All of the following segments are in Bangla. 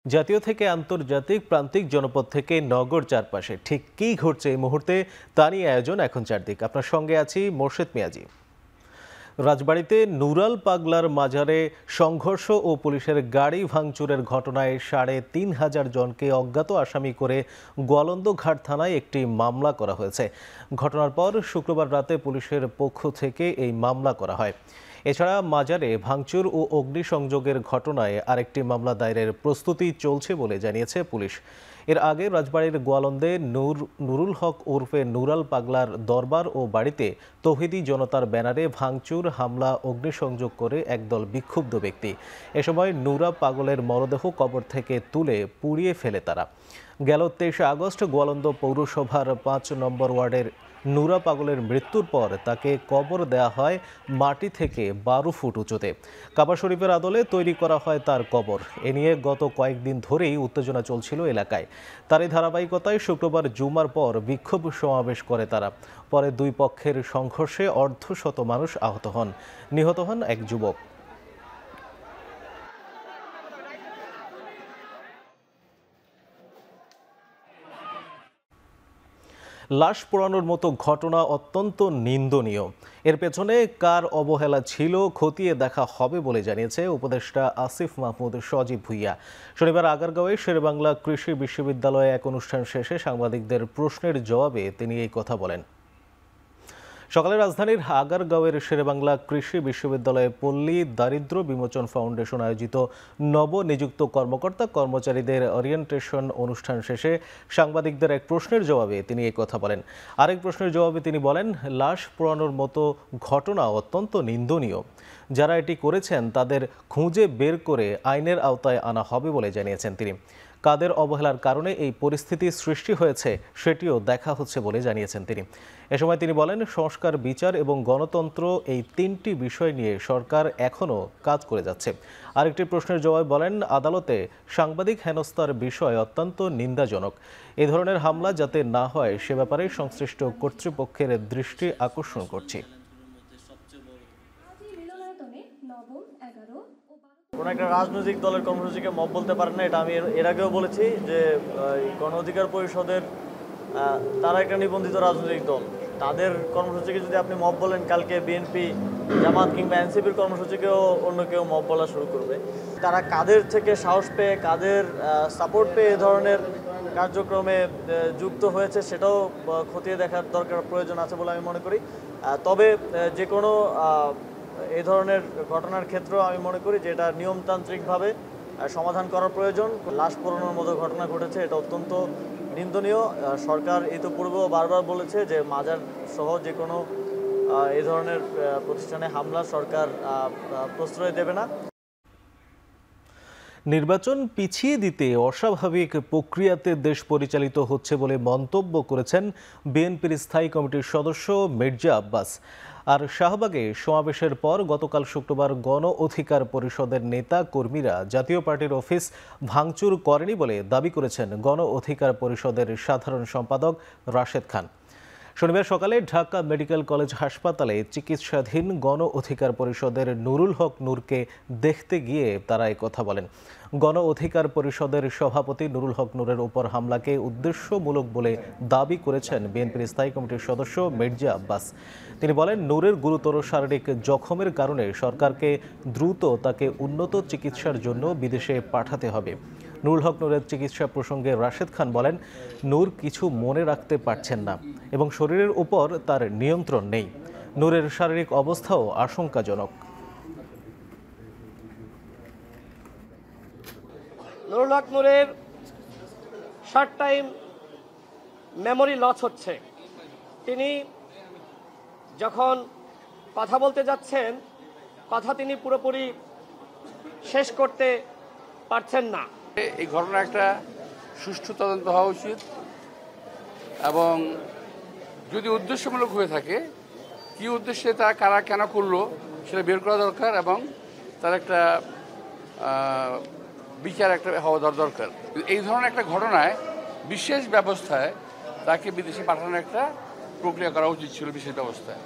জাতীয় থেকে আন্তর্জাতিক প্রান্তিক জনপদ থেকে নগর চারপাশে ঠিক কী ঘটছে এই মুহূর্তে তা নিয়ে আয়োজন এখন চারদিক। আপনার সঙ্গে আছি মোর্শেদ মিয়াজি। রাজবাড়ীতে নুরাল পাগলার মাজারে সংঘর্ষ ও পুলিশের গাড়ি ভাঙচুরের ঘটনায় ৩,৫০০ জনকে অজ্ঞাত আসামি করে গোয়ালন্দঘাট থানায় একটি মামলা করা হয়েছে। ঘটনার পর শুক্রবার রাতে পুলিশের পক্ষ থেকে এই মামলা করা হয়। এছাড়া মাজারে ভাঙচুর ও অগ্নিসংযোগের ঘটনায় আরেকটি মামলা দায়েরের প্রস্তুতি চলছে বলে জানিয়েছে পুলিশ। এর আগে রাজবাড়ীর গোয়ালন্দে নুরুল হক ওরফে নুরাল পাগলার দরবার ও বাড়িতে তৌহিদি জনতার ব্যানারে ভাঙচুর, হামলা, অগ্নিসংযোগ করে একদল বিক্ষুব্ধ ব্যক্তি। এ সময় নুরা পাগলের মরদেহ কবর থেকে তুলে পুড়িয়ে ফেলে তারা। গেল ২৩ আগস্ট গোয়ালন্দ পৌরসভার ৫ নম্বর ওয়ার্ডের নুরা পাগলের মৃত্যুর পর তাকে কবর দেয়া হয় মাটি থেকে ১২ ফুট উঁচুতে। কাবা শরীফের আদলে তৈরি করা হয় তার কবর। এ নিয়ে গত কয়েকদিন ধরেই উত্তেজনা চলছিল এলাকায়। তারই ধারাবাহিকতায় শুক্রবার জুমার পর বিক্ষোভ সমাবেশ করে তারা। পরে দুই পক্ষের সংঘর্ষে অর্ধশত মানুষ আহত হন, নিহত হন এক যুবক। লাশ পোড়ানোর মতো ঘটনা অত্যন্ত নিন্দনীয়। এর পেছনে কার অবহেলা ছিল খতিয়ে দেখা হবে বলে জানিয়েছে উপদেষ্টা আসিফ মাহমুদ সজীব ভুইয়া। শনিবার আগারগাঁওয়ে শেরেবাংলা কৃষি বিশ্ববিদ্যালয়ে এক অনুষ্ঠান শেষে সাংবাদিকদের প্রশ্নের জবাবে তিনি এই কথা বলেন। সকালে রাজধানীর আগারগাঁওয়ের শেরেবাংলা কৃষি বিশ্ববিদ্যালয়ে পল্লী দারিদ্র বিমোচন ফাউন্ডেশন আয়োজিত নবনিযুক্ত কর্মকর্তা কর্মচারীদের ওরিয়েন্টেশন অনুষ্ঠান শেষে সাংবাদিকদের এক প্রশ্নের জবাবে তিনি এই কথা বলেন। আরেক প্রশ্নের জবাবে তিনি বলেন, লাশ পোড়ানোর মতো ঘটনা অত্যন্ত নিন্দনীয়। যারা এটি করেছেন তাদের খুঁজে বের করে আইনের আওতায় আনা হবে বলে জানিয়েছেন তিনি। কাদের অবহেলার কারণে এই পরিস্থিতি সৃষ্টি হয়েছে সেটিও দেখা হচ্ছে বলে জানিয়েছেন তিনি। এ সময় তিনি বলেন, সংস্কার, বিচার এবং গণতন্ত্র এই তিনটি বিষয় নিয়ে সরকার এখনও কাজ করে যাচ্ছে। আরেকটি প্রশ্নের জবাবে বলেন, আদালতে সাংবাদিক হেনস্থার বিষয় অত্যন্ত নিন্দাজনক। এ ধরনের হামলা যাতে না হয় সে ব্যাপারে সংশ্লিষ্ট কর্তৃপক্ষের দৃষ্টি আকর্ষণ করছি। কোনো একটা রাজনৈতিক দলের কর্মসূচিকে মব বলতে পারেন না, এটা আমি এর আগেও বলেছি যে গণ অধিকার পরিষদের তারা একটা নিবন্ধিত রাজনৈতিক দল। তাদের কর্মসূচিকে যদি আপনি মব বলেন, কালকে বিএনপি, জামাত কিংবা এনসিপির কর্মসূচিকেও অন্য কেউ মব বলা শুরু করবে। তারা কাদের থেকে সাহস পেয়ে, কাদের সাপোর্ট পেয়ে এ ধরনের কার্যক্রমে যুক্ত হয়েছে সেটাও খতিয়ে দেখার দরকার, প্রয়োজন আছে বলে আমি মনে করি। তবে যে কোনো এই ধরনের ঘটনার ক্ষেত্রেও আমি মনে করি যে এটা নিয়মতান্ত্রিকভাবে সমাধান করার প্রয়োজন। লাশ পোড়ানোর মতো ঘটনা ঘটেছে, এটা অত্যন্ত নিন্দনীয়। সরকার ইতিপূর্বেও বারবার বলেছে যে মাজার সহ যে কোনো এই ধরনের প্রতিষ্ঠানে হামলা সরকার প্রশ্রয় দেবে না। নির্বাচন পিছিয়ে দিতে অস্বাভাবিক প্রক্রিয়াতে দেশ পরিচালিত হচ্ছে বলে মন্তব্য করেছেন বিএনপির স্থায়ী কমিটির সদস্য মির্জা আব্বাস। আর শাহবাগে সমাবেশের পর গতকাল শুক্রবার গণ অধিকার পরিষদের নেতা কর্মীরা জাতীয় পার্টির অফিস ভাঙচুর করেনি বলে দাবি করেছেন গণ অধিকার পরিষদের সাধারণ সম্পাদক রাশেদ খান। শনিবার সকালে ঢাকা মেডিকেল কলেজ হাসপাতালে চিকিৎসাধীন গণ অধিকার পরিষদের নুরুল হক নূরকে দেখতে গিয়ে তারা কথা বলেন। গণ অধিকার পরিষদের সভাপতি নুরুল হক নূরের উপর হামলাকে উদ্দেশ্যমূলক বলে দাবি করেছেন বিএনপির স্থায়ী কমিটির সদস্য মির্জা আব্বাস। তিনি বলেন, নূরের গুরুতর শারীরিক জখমের কারণে সরকারকে দ্রুত তাকে উন্নত চিকিৎসার জন্য বিদেশে পাঠাতে হবে। নুরুল হক নূরের চিকিৎসা প্রসঙ্গে রাশেদ খান বলেন, নূর কিছু মনে রাখতে পারছেন না এবং শরীরের উপর তার নিয়ন্ত্রণ নেই। নূরের শারীরিক অবস্থাও আশঙ্কাজনক। নুরুল হক নূরের শর্ট টাইম মেমোরি লস হচ্ছে। তিনি যখন কথা বলতে যাচ্ছেন, কথা তিনি পুরোপুরি শেষ করতে পারছেন না। এই ঘটনা একটা সুষ্ঠু তদন্ত হওয়া উচিত এবং যদি উদ্দেশ্যমূলক হয়ে থাকে, কি উদ্দেশ্যে তা কারা কেন করলো সেটা বের করা দরকার এবং তার একটা বিচার একটা হওয়া দরকার। এই ধরনের একটা ঘটনায় বিশেষ ব্যবস্থায় তাকে বিদেশে পাঠানোর একটা প্রক্রিয়া করা উচিত ছিল, বিশেষ ব্যবস্থায়।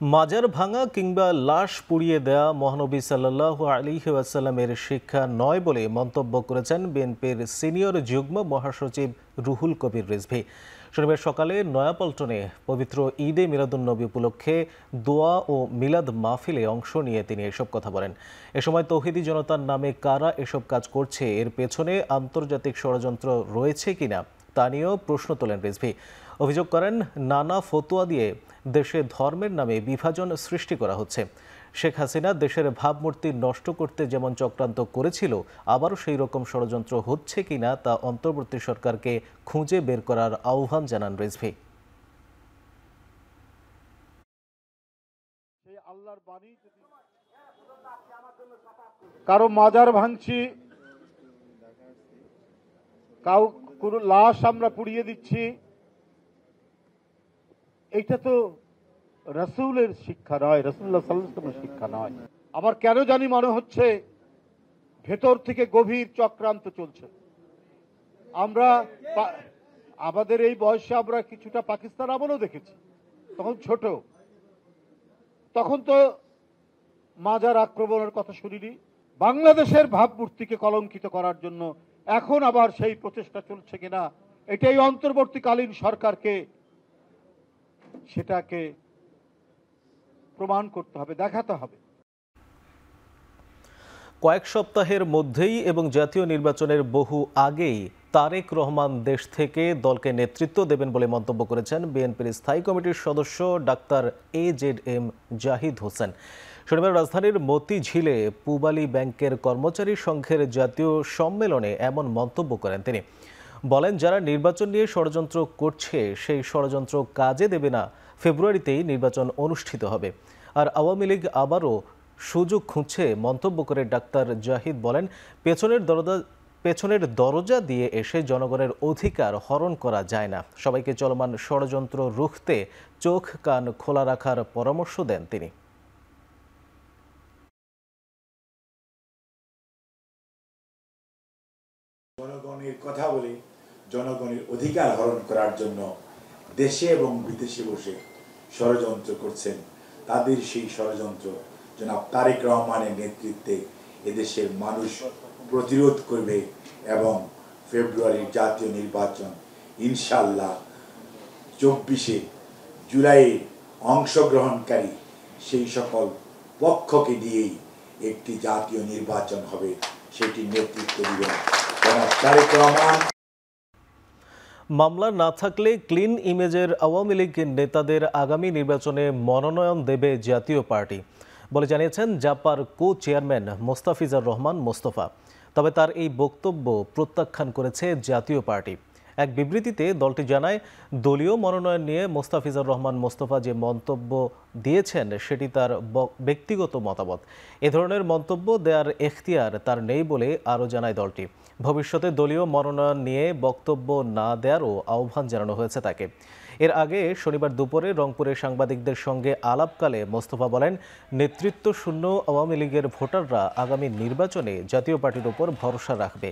মাজার ভাঙা কিংবা লাশ পুড়িয়ে দেয়া মহানবী সাল্লাল্লাহু আলাইহি ওয়াসাল্লামের শিক্ষা নয় বলে মন্তব্য করেছেন বিএনপির সিনিয়র যুগ্ম মহাসচিব রুহুল কবির রিজভী। শনিবার সকালে নয়াপল্টনে পবিত্র ঈদে মিলাদুন্নবী উপলক্ষে দোয়া ও মিলাদ মাহফিলে অংশ নিয়ে তিনি এসব কথা বলেন। এ সময় তৌহিদি জনতার নামে কারা এসব কাজ করছে, এর পেছনে আন্তর্জাতিক ষড়যন্ত্র রয়েছে কিনা তা নিয়েও প্রশ্ন তোলেন রিজভী। অভিযোগ করেন, নানা ফতোয়া দিয়ে দেশে ধর্মের নামে বিভাজন সৃষ্টি করা হচ্ছে। শেখ হাসিনা দেশের ভাবমূর্তি নষ্ট করতে যেমন চক্রান্ত করেছিল, আবারও সেই রকম ষড়যন্ত্র হচ্ছে কিনা তা অন্তর্বর্তী সরকারকে খুঁজে বের করার আহ্বান জানান রিজভী। কারো মাজার ভাঙছি, কারো লাশ আমরা পুড়িয়ে দিচ্ছি, এইটা তো রাসূলের শিক্ষা নয়, রাসূলুল্লাহ সাল্লাল্লাহু আলাইহি ওয়াসাল্লামের শিক্ষা নয়। আবার কেন জানি মনে হচ্ছে ভেতর থেকে গভীর চক্রান্ত চলছে। আমরা আমাদের এই বয়সে আমরা কিছুটা পাকিস্তান আমলও দেখেছি, তখন ছোট, তখন তো মাজার আক্রমণের কথা শুনিনি। বাংলাদেশের ভাবমূর্তিকে কলঙ্কিত করার জন্য এখন আবার সেই প্রচেষ্টা চলছে কিনা, এটাই অন্তর্বর্তীকালীন সরকারকে সেটাকে প্রমাণ করতে হবে, দেখাতে হবে। কয়েক সপ্তাহের মধ্যেই এবং জাতীয় নির্বাচনের বহু আগেই তারেক রহমান দেশ থেকে দলকে নেতৃত্ব দেবেন বলে মন্তব্য করেছেন বিএনপির স্থায়ী কমিটির সদস্য ডাক্তার AZM জাহিদ হোসেন। শনিবার রাজধানীর মতিঝিলে পূবালী ব্যাংকের কর্মচারী সংঘের জাতীয় সম্মেলনে এমন মন্তব্য করেন তিনি। বলেন, যারা নির্বাচন নিয়ে ষড়যন্ত্র করছে সেই ষড়যন্ত্র কাজে দেবে না, ফেব্রুয়ারিতেই নির্বাচন অনুষ্ঠিত হবে। আর আওয়ামী লীগ আবারও সুযোগ খুঁজছে মন্তব্য করে ডাক্তার জাহিদ বলেন, পেছনের দরজা দিয়ে এসে জনগণের অধিকার হরণ করা যায় না। সবাইকে চলমান ষড়যন্ত্র রুখতে চোখ কান খোলা রাখার পরামর্শ দেন তিনি। জনগণের কথা বলে জনগণের অধিকার হরণ করার জন্য দেশে এবং বিদেশে বসে ষড়যন্ত্র করছেন, তাদের সেই ষড়যন্ত্র জনাব তারেক রহমানের নেতৃত্বে এদেশের মানুষ প্রতিরোধ করবে এবং ফেব্রুয়ারির জাতীয় নির্বাচন ইনশাআল্লাহ 24শে জুলাইয়ে অংশগ্রহণকারী সেই সকল পক্ষকে নিয়েই একটি জাতীয় নির্বাচন হবে, সেটি নেতৃত্ব দিবেন জনাব তারেক রহমান। মামলা না থাকলে ক্লিন ইমেজের আওয়ামী লীগ নেতাদের আগামী নির্বাচনে মনোনয়ন দেবে জাতীয় পার্টি বলে জানিয়েছেন জাপার চেয়ারম্যান মোস্তাফিজার রহমান মোস্তফা। তবে তার এই বক্তব্য প্রত্যাখ্যান করেছে জাতীয় পার্টি। এক বিবৃতিতে দলটি জানায়, দলীয় মনোনয়ন নিয়ে মোস্তাফিজার রহমান মোস্তফা যে মন্তব্য দিয়েছেন সেটি তার ব্যক্তিগত মতামত। এ ধরনের মন্তব্য দেওয়ার এখতিয়ার তার নেই বলে আরও জানায় দলটি। ভবিষ্যতে দলীয় মনোনয়ন নিয়ে বক্তব্য না দেওয়ারও আহ্বান জানানো হয়েছে তাকে। এর আগে শনিবার দুপুরে রংপুরে সাংবাদিকদের সঙ্গে আলাপকালে মোস্তফা বলেন, নেতৃত্ব শূন্য আওয়ামী লীগের ভোটাররা আগামী নির্বাচনে জাতীয় পার্টির উপর ভরসা রাখবে।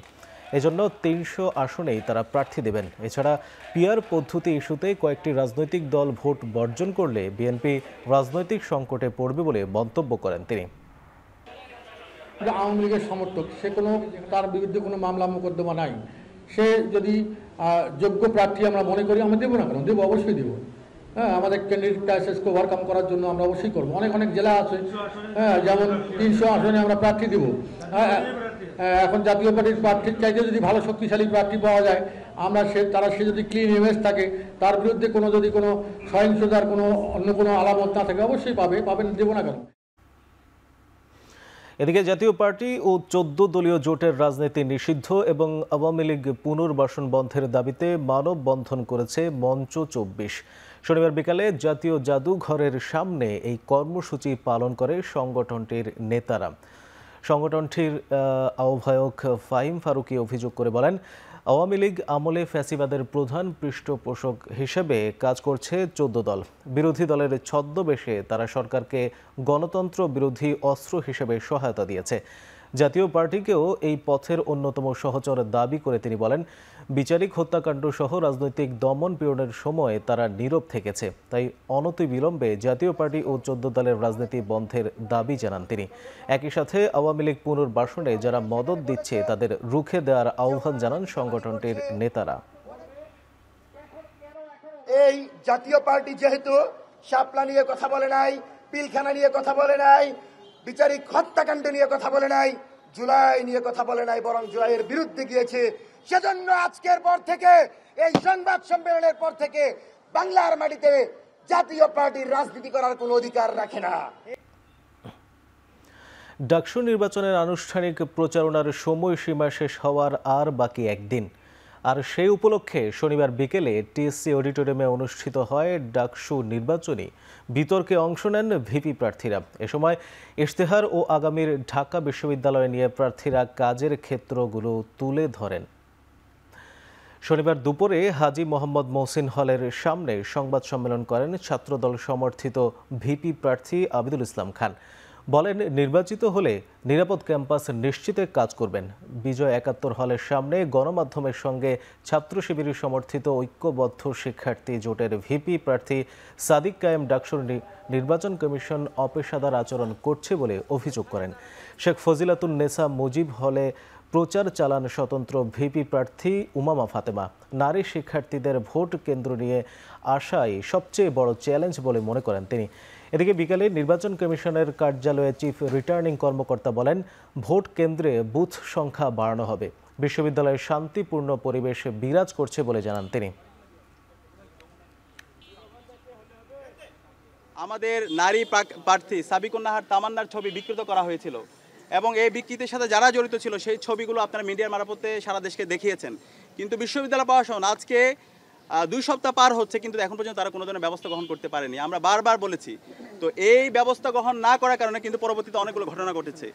এজন্য 300 আসনেই তারা প্রার্থী দেবেন। এছাড়া পিয়ার পদ্ধতি ইস্যুতে কয়েকটি রাজনৈতিক দল ভোট বর্জন করলে বিএনপি রাজনৈতিক সংকটে পড়বে বলে মন্তব্য করেন তিনি। আওয়ামী লীগের সমর্থক, সে কোনো তার বিরুদ্ধে কোনো মামলা মোকদ্দমা নাই, সে যদি যোগ্য প্রার্থী আমরা মনে করি, আমরা দেবো না কেন, দেবো, অবশ্যই দেবো। হ্যাঁ, আমাদের ক্যান্ডিডেট ক্রাইসিসকে ওভারকাম করার জন্য আমরা অবশ্যই করবো। অনেক জেলা আছে, হ্যাঁ, যেমন 300 আসনে আমরা প্রার্থী দেবো। এখন জাতীয় পার্টির প্রার্থীর চাইতে যদি ভালো শক্তিশালী প্রার্থী পাওয়া যায়, আমরা সে যদি ক্লিন ইমেজ থাকে, তার বিরুদ্ধে যদি কোনো সহিংসতার অন্য কোনো আলামত না থাকে, অবশ্যই পাবেন, দেবো না কেন। এদিকে জাতীয় পার্টি ও 14 দলীয় জোটের রাজনীতি নিষিদ্ধ এবং আওয়ামী লীগ পুনর্বাসন বন্ধের দাবিতে মানববন্ধন করেছে মঞ্চ 24। শনিবার বিকালে জাতীয় জাদুঘরের সামনে এই কর্মসূচি পালন করে সংগঠনটির নেতারা। সংগঠনটির আহ্বায়ক ফাহিম ফারুকী অভিযোগ করে বলেন, আওয়ামী লীগ আমলে ফ্যাসিবাদের প্রধান পৃষ্ঠপোষক হিসেবে কাজ করছে 14 দল। বিরোধী দলের ছদ্মবেশে তারা সরকারকে গণতন্ত্র বিরোধী অস্ত্র হিসেবে সহায়তা দিয়েছে। জাতীয় পার্টিকেও এই পথের অন্যতম সহচর দাবি করে তিনি বলেন, বিচারিক হত্যাকাণ্ড সহ রাজনৈতিক দমন পীড়নের সময় তারা নীরব থেকেছে। তাই অনতিবিলম্বে জাতীয় পার্টি ও 14 দলের রাজনীতি বন্ধের দাবি জানান তিনি। একই সাথে আওয়ামী লীগ পুনর্বাসনে যারা মদদ দিচ্ছে তাদের রুখে দেওয়ার আহ্বান জানান সংগঠনটির নেতারা। এই জাতীয় পার্টি যেহেতু শাপলা নিয়ে কথা বলে নাই, পিলখানা নিয়ে কথা বলে নাই, বিচারিক হত্যাকাণ্ড নিয়ে কথা বলে নাই, জুলাই নিয়ে কথা বলে নাই, বরং জুলাইয়ের বিরুদ্ধে গিয়েছে, সেজন্য আজকের পর থেকে, এই সংবাদ সম্মেলনের পর থেকে বাংলার মাটিতে জাতীয় পার্টির রাজনীতি করার কোনো অধিকার রাখে না। ডাকসু নির্বাচনের আনুষ্ঠানিক প্রচারণার সময়সীমা শেষ হওয়ার আর বাকি একদিন। আর সেই উপলক্ষে শনিবার বিকেলে টিএসসি অডিটোরিয়ামে অনুষ্ঠিত হয় ডাকসু নির্বাচনী বিতর্কে অংশ নেন ভিপি প্রার্থীরা। এ সময় ইশতেহার ও আগামীর ঢাকা বিশ্ববিদ্যালয় নিয়ে প্রার্থীরা কাজের ক্ষেত্রগুলো তুলে ধরেন। শনিবার দুপুরে হাজী মোহাম্মদ মহসিন হলের সামনে সংবাদ সম্মেলন করেন ছাত্রদল সমর্থিত ভিপি প্রার্থী আবিদুল ইসলাম খান। বলেন, নির্বাচিত হলে নিরাপদ ক্যাম্পাস নিশ্চিতে কাজ করবেন। বিজয় 71 হলের সামনে গণমাধ্যমের সঙ্গে ছাত্র শিবিরের সমর্থিত ঐক্যবদ্ধ শিক্ষার্থী জোটের ভিপি প্রার্থী সাদিক কায়েম ডাকসুর নির্বাচন কমিশন অপেশাদার আচরণ করছে বলে অভিযোগ করেন। শেখ ফজিলাতুন নেসা মুজিব হলে প্রচার চালান স্বতন্ত্র ভিপি প্রার্থী উমামা ফাতেমা। নারী শিক্ষার্থীদের ভোট কেন্দ্র নিয়ে আসাই সবচেয়ে বড় চ্যালেঞ্জ বলে মনে করেন তিনি। এদিকে বিকালে নির্বাচন কমিশনের কার্যালয়ে চিফ রিটার্নিং কর্মকর্তা বলেন, ভোট কেন্দ্রে বুথ সংখ্যা বাড়ানো হবে। বিশ্ববিদ্যালয়ে শান্তিপূর্ণ পরিবেশ বিরাজ করছে বলে জানান তিনি। আমাদের নারী প্রার্থী সাবিকুন নাহার তামান্নার ছবি বিকৃত করা হয়েছিল এবং এই বিকৃতির সাথে যারা জড়িত ছিল সেই ছবিগুলো আপনারা মিডিয়ার মারফতে সারা দেশকে দেখিয়েছেন। কিন্তু বিশ্ববিদ্যালয় প্রশাসন আজকে 2 সপ্তাহ পার হচ্ছে, কিন্তু এখন পর্যন্ত তারা কোনো ধরনের ব্যবস্থা গ্রহণ করতে পারেনি। আমরা বারবার বলেছি, তো এই ব্যবস্থা গ্রহণ না করার কারণে কিন্তু পরবর্তীতে অনেকগুলো ঘটনা ঘটেছে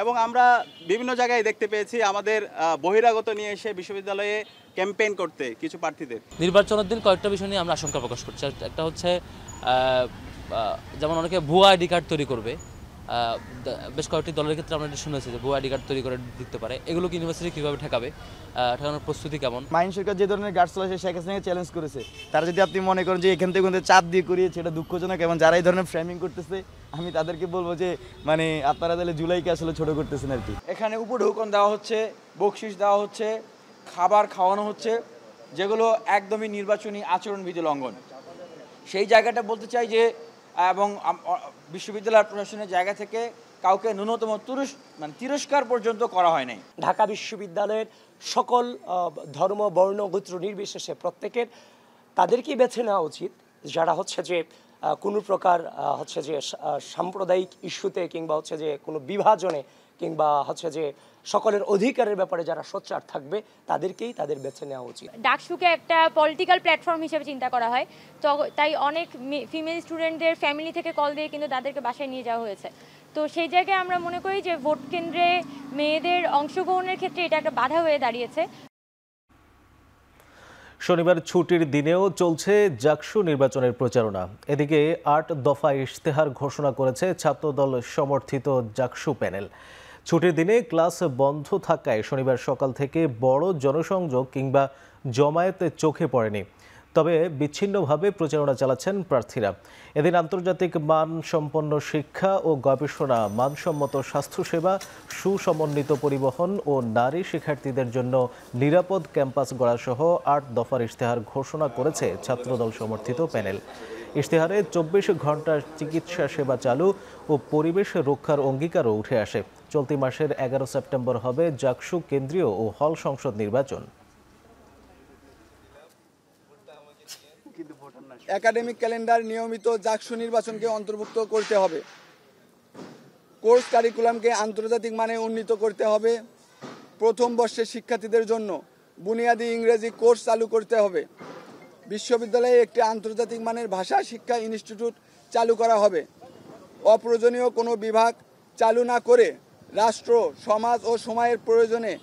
এবং আমরা বিভিন্ন জায়গায় দেখতে পেয়েছি আমাদের বহিরাগত নিয়ে এসে বিশ্ববিদ্যালয়ে ক্যাম্পেইন করতে কিছু প্রার্থীদের। নির্বাচনের দিন কয়েকটা বিষয় নিয়ে আমরা আশঙ্কা প্রকাশ করছি। একটা হচ্ছে যেমন অনেকে ভুয়া আইডি কার্ড তৈরি করবে, বেশ কয়েকটি দলের ক্ষেত্রে আমরা এটা শুনেছি যে ভুয়া আইডি কার্ড তৈরি করে দিতে পারে। এগুলো কি ইউনিভার্সিটি কীভাবে ঠেকাবে, ঠেকানোর প্রস্তুতি কেমন? মাইন সরকার যে ধরনের গার্ড চলেছে শেখ হাসিনাকে চ্যালেঞ্জ করেছে, তারা যদি আপনি মনে করেন যে এখান থেকে চাপ দিয়ে করিয়েছে, এটা দুঃখজনক। এবং যারা এই ধরনের ফ্রেমিং করতেছে, আমি তাদেরকে বলবো যে আপনারা তাহলে জুলাইকে আসলে ছোট করতেছেন আর কি। এখানে উপঢৌকন দেওয়া হচ্ছে, বকশিস দেওয়া হচ্ছে, খাবার খাওয়ানো হচ্ছে, যেগুলো একদমই নির্বাচনী আচরণবিধি লঙ্ঘন। সেই জায়গাটা বলতে চাই যে, এবং বিশ্ববিদ্যালয় প্রশাসনের জায়গা থেকে কাউকে ন্যূনতম তিরস্কার পর্যন্ত করা হয় নাই। ঢাকা বিশ্ববিদ্যালয়ের সকল ধর্ম বর্ণ গোত্র নির্বিশেষে প্রত্যেকের তাদেরকেই বেছে নেওয়া উচিত, যারা হচ্ছে যে কোনো প্রকার হচ্ছে যে সাম্প্রদায়িক ইস্যুতে কিংবা হচ্ছে যে কোনো বিভাজনে কিংবা হচ্ছে যে সকলের অধিকারের ব্যাপারে যারা সোচ্চার থাকবে তাদেরকেই তাদের বেছে নেওয়া উচিত। ডাকসুকে একটা পলিটিক্যাল প্ল্যাটফর্ম হিসেবে চিন্তা করা হয়, তো তাই অনেক ফিমেল স্টুডেন্টদের ফ্যামিলি থেকে কল দিয়ে কিন্তু তাদেরকে বাসায় নিয়ে যাওয়া হয়েছে। তো সেই জায়গায় আমরা মনে করি যে ভোট কেন্দ্রে মেয়েদের অংশগ্রহণের ক্ষেত্রে এটা একটা বাধা হয়ে দাঁড়িয়েছে। শনিবার ছুটির দিনেও চলছে জাকসু নির্বাচনের প্রচারণা। এদিকে 8 দফা ইশতেহার ঘোষণা করেছে ছাত্রদল সমর্থিত জাকসু প্যানেল। ছুটির দিনে ক্লাস বন্ধ থাকায় শনিবার সকাল থেকে বড় জনসংযোগ কিংবা জমায়েতে চোখে পড়েনি। তবে বিচ্ছিন্নভাবে প্রচারণা চালাচ্ছেন প্রার্থীরা। এদিন আন্তর্জাতিক মানসম্পন্ন শিক্ষা ও গবেষণা, মানসম্মত স্বাস্থ্যসেবা, সুসমন্বিত পরিবহন ও নারী শিক্ষার্থীদের জন্য নিরাপদ ক্যাম্পাস গড়াসহ 8 দফার ইশতেহার ঘোষণা করেছে ছাত্রদল সমর্থিত প্যানেল। ইশতেহারে 24 ঘন্টার চিকিৎসা সেবা চালু ও পরিবেশ রক্ষার অঙ্গীকারও উঠে আসে। চলতি মাসের 11 সেপ্টেম্বর হবে জাকসু কেন্দ্রীয় ও হল সংসদ নির্বাচন। একাডেমিক ক্যালেন্ডার নিয়মিত জাকসু নির্বাচনকে অন্তর্ভুক্ত করতে হবে। কোর্স কারিকুলামকে আন্তর্জাতিক মানে উন্নীত করতে হবে। প্রথম বর্ষের শিক্ষার্থীদের জন্য বুনিয়াদী ইংরেজি কোর্স চালু করতে হবে। বিশ্ববিদ্যালয়ে একটি আন্তর্জাতিক মানের ভাষা শিক্ষা ইনস্টিটিউট চালু করা হবে। অপ্রয়োজনীয় কোনো বিভাগ চালু না করে রাষ্ট্র, সমাজ ও সময়ের প্রয়োজনে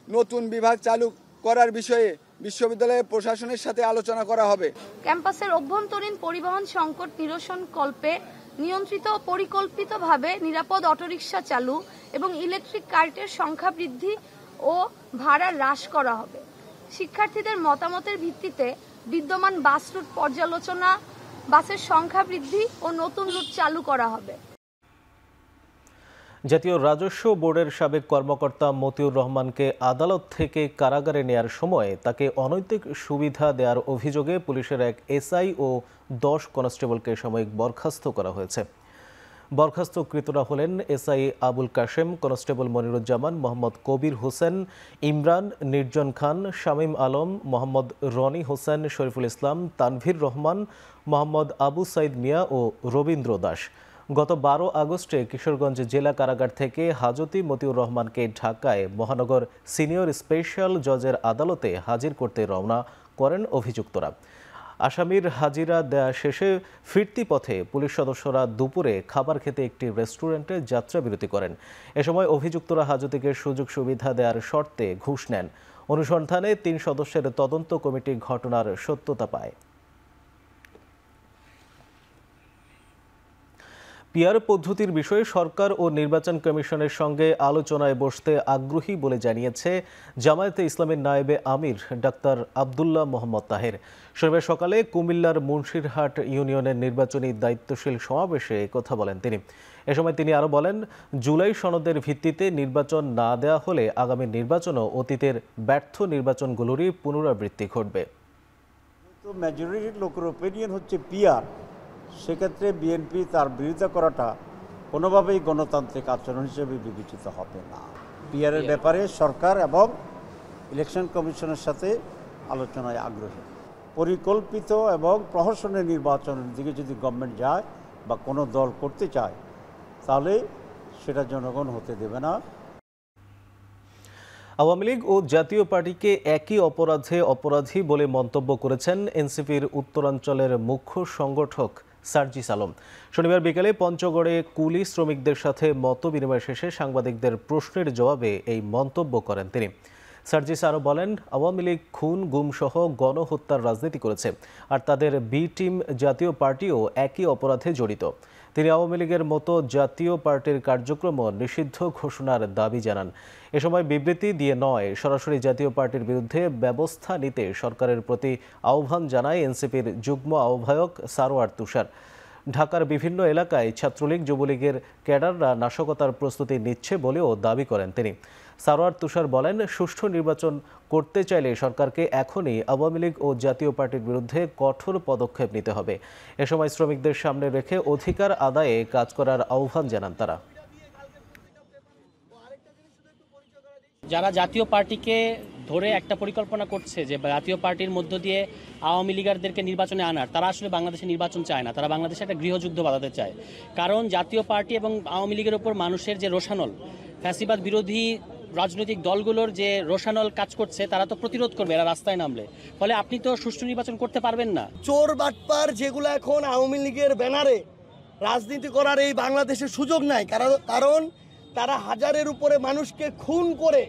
নতুন বিভাগ চালু করার বিষয়ে বিশ্ববিদ্যালয়ের প্রশাসনের সাথে আলোচনা করা হবে। ক্যাম্পাসের অভ্যন্তরীণ পরিবহন সংকট নিরসন কল্পে নিয়ন্ত্রিত ও পরিকল্পিতভাবে নিরাপদ অটোরিকশা চালু এবং ইলেকট্রিক কারের সংখ্যা বৃদ্ধি ও ভাড়া হ্রাস করা হবে। শিক্ষার্থীদের মতামতের ভিত্তিতে বিদ্যমান বাস রুট পর্যালোচনা, বাসের সংখ্যা বৃদ্ধি ও নতুন রুট চালু করা হবে। জাতীয় রাজস্ব বোর্ডের সাবেক কর্মকর্তা মতিউর রহমানকে আদালত থেকে কারাগারে নেয়ার সময় তাকে অনৈতিক সুবিধা দেওয়ার অভিযোগে পুলিশের এক এসআই ও 10 কনস্টেবলকে সাময়িক বরখাস্ত করা হয়েছে। বরখাস্তকৃতরা হলেন এসআই আবুল কাশেম, কনস্টেবল মনিরুজ্জামান, মোহাম্মদ কবির হোসেন, ইমরান, নির্জন খান, শামীম আলম, মোহাম্মদ রনি হোসেন, শরীফুল ইসলাম, তানভীর রহমান, মোহাম্মদ আবু সাইদ মিয়া ও রবীন্দ্র দাস। গত 12 আগস্টে কিশোরগঞ্জ জেলা কারাগার থেকে হাজতি মতিউর রহমানকে ঢাকায় মহানগর সিনিয়র স্পেশাল জজের আদালতে হাজির করতে রওনা করেন অভিযুক্তরা। আসামির হাজিরা দেয়া শেষে ফিরতি পথে পুলিশ সদস্যরা দুপুরে খাবার খেতে একটি রেস্টুরেন্টে যাত্রাবিরতি করেন। এ সময় অভিযুক্তরা হাজতিকে সুযোগ সুবিধা দেওয়ার শর্তে ঘুষ নেন। অনুসন্ধানে 3 সদস্যের তদন্ত কমিটি ঘটনার সত্যতা পায়। পিআর পদ্ধতির বিষয়ে সরকার ও নির্বাচন কমিশনের সঙ্গে আলোচনায় বসতে আগ্রহী বলে জানিয়েছে জামায়াতে ইসলামের নায়েবে আমির ডাক্তার আব্দুল্লাহ মোহাম্মদ তাহের। শনিবার সকালে কুমিল্লার মুন্সিরহাট ইউনিয়নের নির্বাচনী দায়িত্বশীল সমাবেশে কথা বলেন তিনি। এ সময় তিনি আরও বলেন, জুলাই সনদের ভিত্তিতে নির্বাচন না দেওয়া হলে আগামী নির্বাচনও অতীতের ব্যর্থ নির্বাচনগুলোরই পুনরাবৃত্তি ঘটবে। মেজরিটি লোকের ওপিনিয়ন হচ্ছে পিআর, সেক্ষেত্রে বিএনপি তার বিরোধিতা করাটা কোনোভাবেই গণতান্ত্রিক আচরণ হিসেবে বিবেচিত হবে না। পিআরের ব্যাপারে সরকার এবং ইলেকশন কমিশনের সাথে আলোচনায় আগ্রহী। পরিকল্পিত এবং প্রহসনের নির্বাচনের দিকে যদি গভর্নমেন্ট যায় বা কোনো দল করতে চায় তাহলে সেটা জনগণ হতে দেবে না। আওয়ামী লীগ ও জাতীয় পার্টিকে একই অপরাধে অপরাধী বলে মন্তব্য করেছেন এনসিপির উত্তরাঞ্চলের মুখ্য সংগঠক সার্জিস আলম। শনিবার বিকেলে পঞ্চগড়ে কুলি শ্রমিকদের সাথে মতবিনিময় শেষে সাংবাদিকদের প্রশ্নের জবাবে এই মন্তব্য করেন তিনি। সার্জিস আরও বলেন, আওয়ামী লীগ খুন, গুম সহ গণহত্যার রাজনীতি করেছে, আর তাদের বি টিম জাতীয় পার্টিও একই অপরাধে জড়িত। তিনি আওয়ামী লীগের মতো জাতীয় পার্টির কার্যক্রমও নিষিদ্ধ ঘোষণার দাবি জানান। এ সময় বিবৃতি দিয়ে নয়, সরাসরি জাতীয় পার্টির বিরুদ্ধে ব্যবস্থা নিতে সরকারের প্রতি আহ্বান জানায় এনসিপির যুগ্ম আহ্বায়ক সারোয়ার তুষার। ঢাকার বিভিন্ন এলাকায় ছাত্রলীগ, যুবলীগের ক্যাডাররা নাশকতার প্রস্তুতি নিচ্ছে বলেও দাবি করেন তিনি। সারোয়ার তুষার বলেন, সুষ্ঠু নির্বাচন করতে চাইলে সরকারকে এখনই আওয়ামী লীগ ও জাতীয় পার্টির বিরুদ্ধে কঠোর পদক্ষেপ নিতে হবে। এ সময় শ্রমিকদের সামনে রেখে অধিকার আদায়ে কাজ করার আহ্বান জানান তারা। যারা জাতীয় পার্টিকে ধরে একটা পরিকল্পনা করছে যে জাতীয় পার্টির মধ্য দিয়ে আওয়ামী লীগারদেরকে নির্বাচনে আনার, তারা আসলে বাংলাদেশে নির্বাচন চায় না, তারা বাংলাদেশে একটা গৃহযুদ্ধ বাঁধাতে চায়। কারণ জাতীয় পার্টি এবং আওয়ামী লীগের ওপর মানুষের যে রোষানল, ফ্যাসিবাদ বিরোধী রাজনৈতিক দলগুলোর যে রোষানল কাজ করছে, তারা তো প্রতিরোধ করবে এরা রাস্তায় নামলে। ফলে আপনি তো সুষ্ঠু নির্বাচন করতে পারবেন না। চোর বাটপার যেগুলো এখন আওয়ামী লীগের ব্যানারে রাজনীতি করার এই বাংলাদেশের সুযোগ নাই, কারণ তারা হাজারের উপরে মানুষকে খুন করে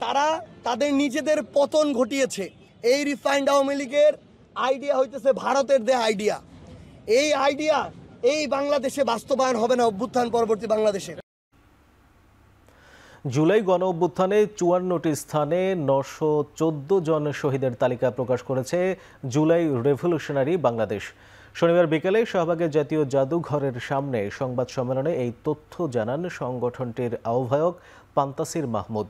তারা তাদের নিজেদের পতন ঘটিয়েছে। এই রিফাইন্ড আওয়ামী লীগের আইডিয়া হইতেছে ভারতের দেয়া আইডিয়া। এই আইডিয়া এই বাংলাদেশে বাস্তবায়ন হবে না অভ্যুত্থান পরবর্তী বাংলাদেশে। জুলাই গণ অভ্যুত্থানে 54টি স্থানে 914 জন শহীদের তালিকা প্রকাশ করেছে জুলাই রেভলিউশনারি বাংলাদেশ। শনিবার বিকেলে শাহবাগের জাতীয় জাদুঘরের সামনে সংবাদ সম্মেলনে এই তথ্য জানান সংগঠনটির আহ্বায়ক পান্তাসির মাহমুদ।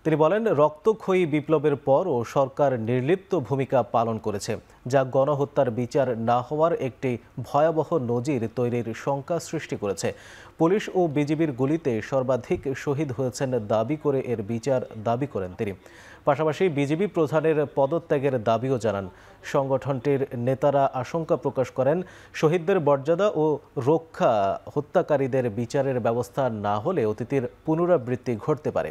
তিনি বলেন, রক্তক্ষয়ী বিপ্লবের পরও সরকার নির্লিপ্ত ভূমিকা পালন করেছে, যা গণহত্যার বিচার না হওয়ার একটি ভয়াবহ নজির তৈরির শঙ্কা সৃষ্টি করেছে। পুলিশ ও বিজিবির গুলিতে সর্বাধিক শহীদ হয়েছেন দাবি করে এর বিচার দাবি করেন তিনি। পাশাপাশি বিজিবি প্রধানের পদত্যাগের দাবিও জানান। সংগঠনটির নেতারা আশঙ্কা প্রকাশ করেন, শহীদদের মর্যাদা ও রক্ষা হত্যাকারীদের বিচারের ব্যবস্থা না হলে অতীতের পুনরাবৃত্তি ঘটতে পারে।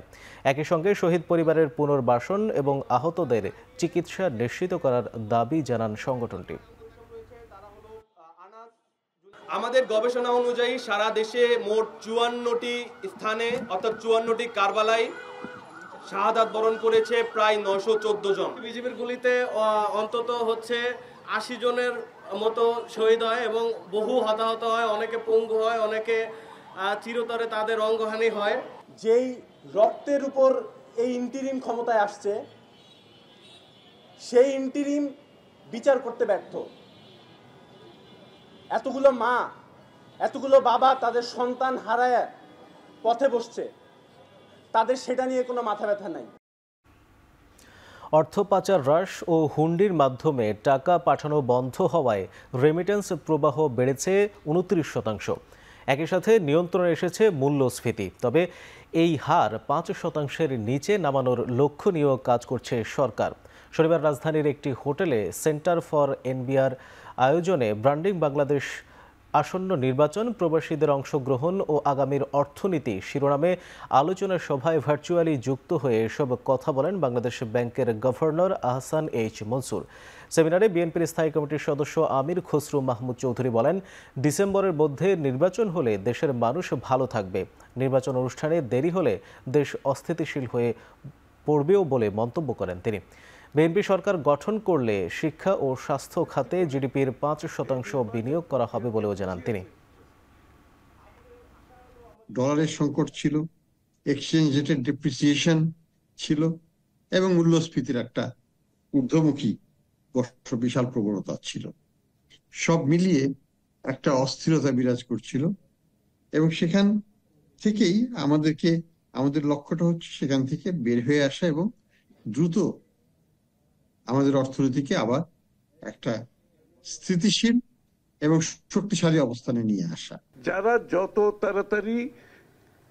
একই সঙ্গে শহীদ পরিবারের পুনর্বাসন এবং আহতদের চিকিৎসা নিশ্চিত করার দাবি জানান সংগঠনটি। আমাদের গবেষণা অনুযায়ী সারা দেশে মোট 54টি স্থানে অর্থাৎ 54টি কারবালায় শাহাদাত বরণ করেছে প্রায় 914 জন। বিজিবির গুলিতে অন্তত 80 জনের মতো শহীদ হয় এবং বহু হতাহত হয়, অনেকে পঙ্গু হয়, অনেকে চিরতরে তাদের অঙ্গহানি হয়। যেই রক্তের উপর এই ইন্টিরিম ক্ষমতায় আসছে, সেই ইন্টিরিম বিচার করতে ব্যর্থ। এতগুলো মা, এতগুলো বাবা তাদের সন্তান হারায় পথে বসছে, তাদের সেটা নিয়ে কোনো মাথা ব্যথা নাই। অর্থ পাচার হ্রাস ও হুন্ডির মাধ্যমে টাকা পাঠানো বন্ধ হওয়ায় রেমিটেন্স প্রবাহ বেড়েছে 29%। একই সাথে নিয়ন্ত্রণে এসেছে মূল্যস্ফীতি। তবে এই হার 5%-এর নিচে নামানোর লক্ষ্য নিয়েও কাজ করছে সরকার। শনিবার রাজধানীর একটি হোটেলে সেন্টার ফর এনবিআর আয়োজনে ব্র্যান্ডিং বাংলাদেশ, আসন্ন নির্বাচন, প্রবাসীদের অংশগ্রহণ ও আগামীর অর্থনীতি শিরোনামে আলোচনা সভায় ভার্চুয়ালি যুক্ত হয়ে এসব কথা বলেন বাংলাদেশ ব্যাংকের গভর্নর আহসান এইচ মনসুর। সেমিনারে বিএনপির স্থায়ী কমিটির সদস্য আমির খসরু মাহমুদ চৌধুরী বলেন, ডিসেম্বরের মধ্যে নির্বাচন হলে দেশের মানুষ ভালো থাকবে। নির্বাচন অনুষ্ঠানে দেরি হলে দেশ অস্থিতিশীল হয়ে পড়বেও বলে মন্তব্য করেন তিনি। বিএনপি সরকার গঠন করলে শিক্ষা ও স্বাস্থ্য খাতে জিডিপির 5% বিনিয়োগ করা হবে বলেও জানান তিনি। ডলারের সংকট ছিল, এক্সচেঞ্জ রেটের ডেপ্রিসিয়েশন ছিল এবং মূল্যস্ফীতির একটা ঊর্ধ্বমুখী বিশাল প্রবণতা ছিল। সব মিলিয়ে একটা অস্থিরতা বিরাজ করছিল এবং সেখান থেকেই আমাদের লক্ষ্যটা হচ্ছে সেখান থেকে বের হয়ে আসা এবং দ্রুত আমাদের অর্থনীতিকে আবার একটা স্থিতিশীল এবং শক্তিশালী অবস্থানে নিয়ে আসা। যারা যত তাড়াতাড়ি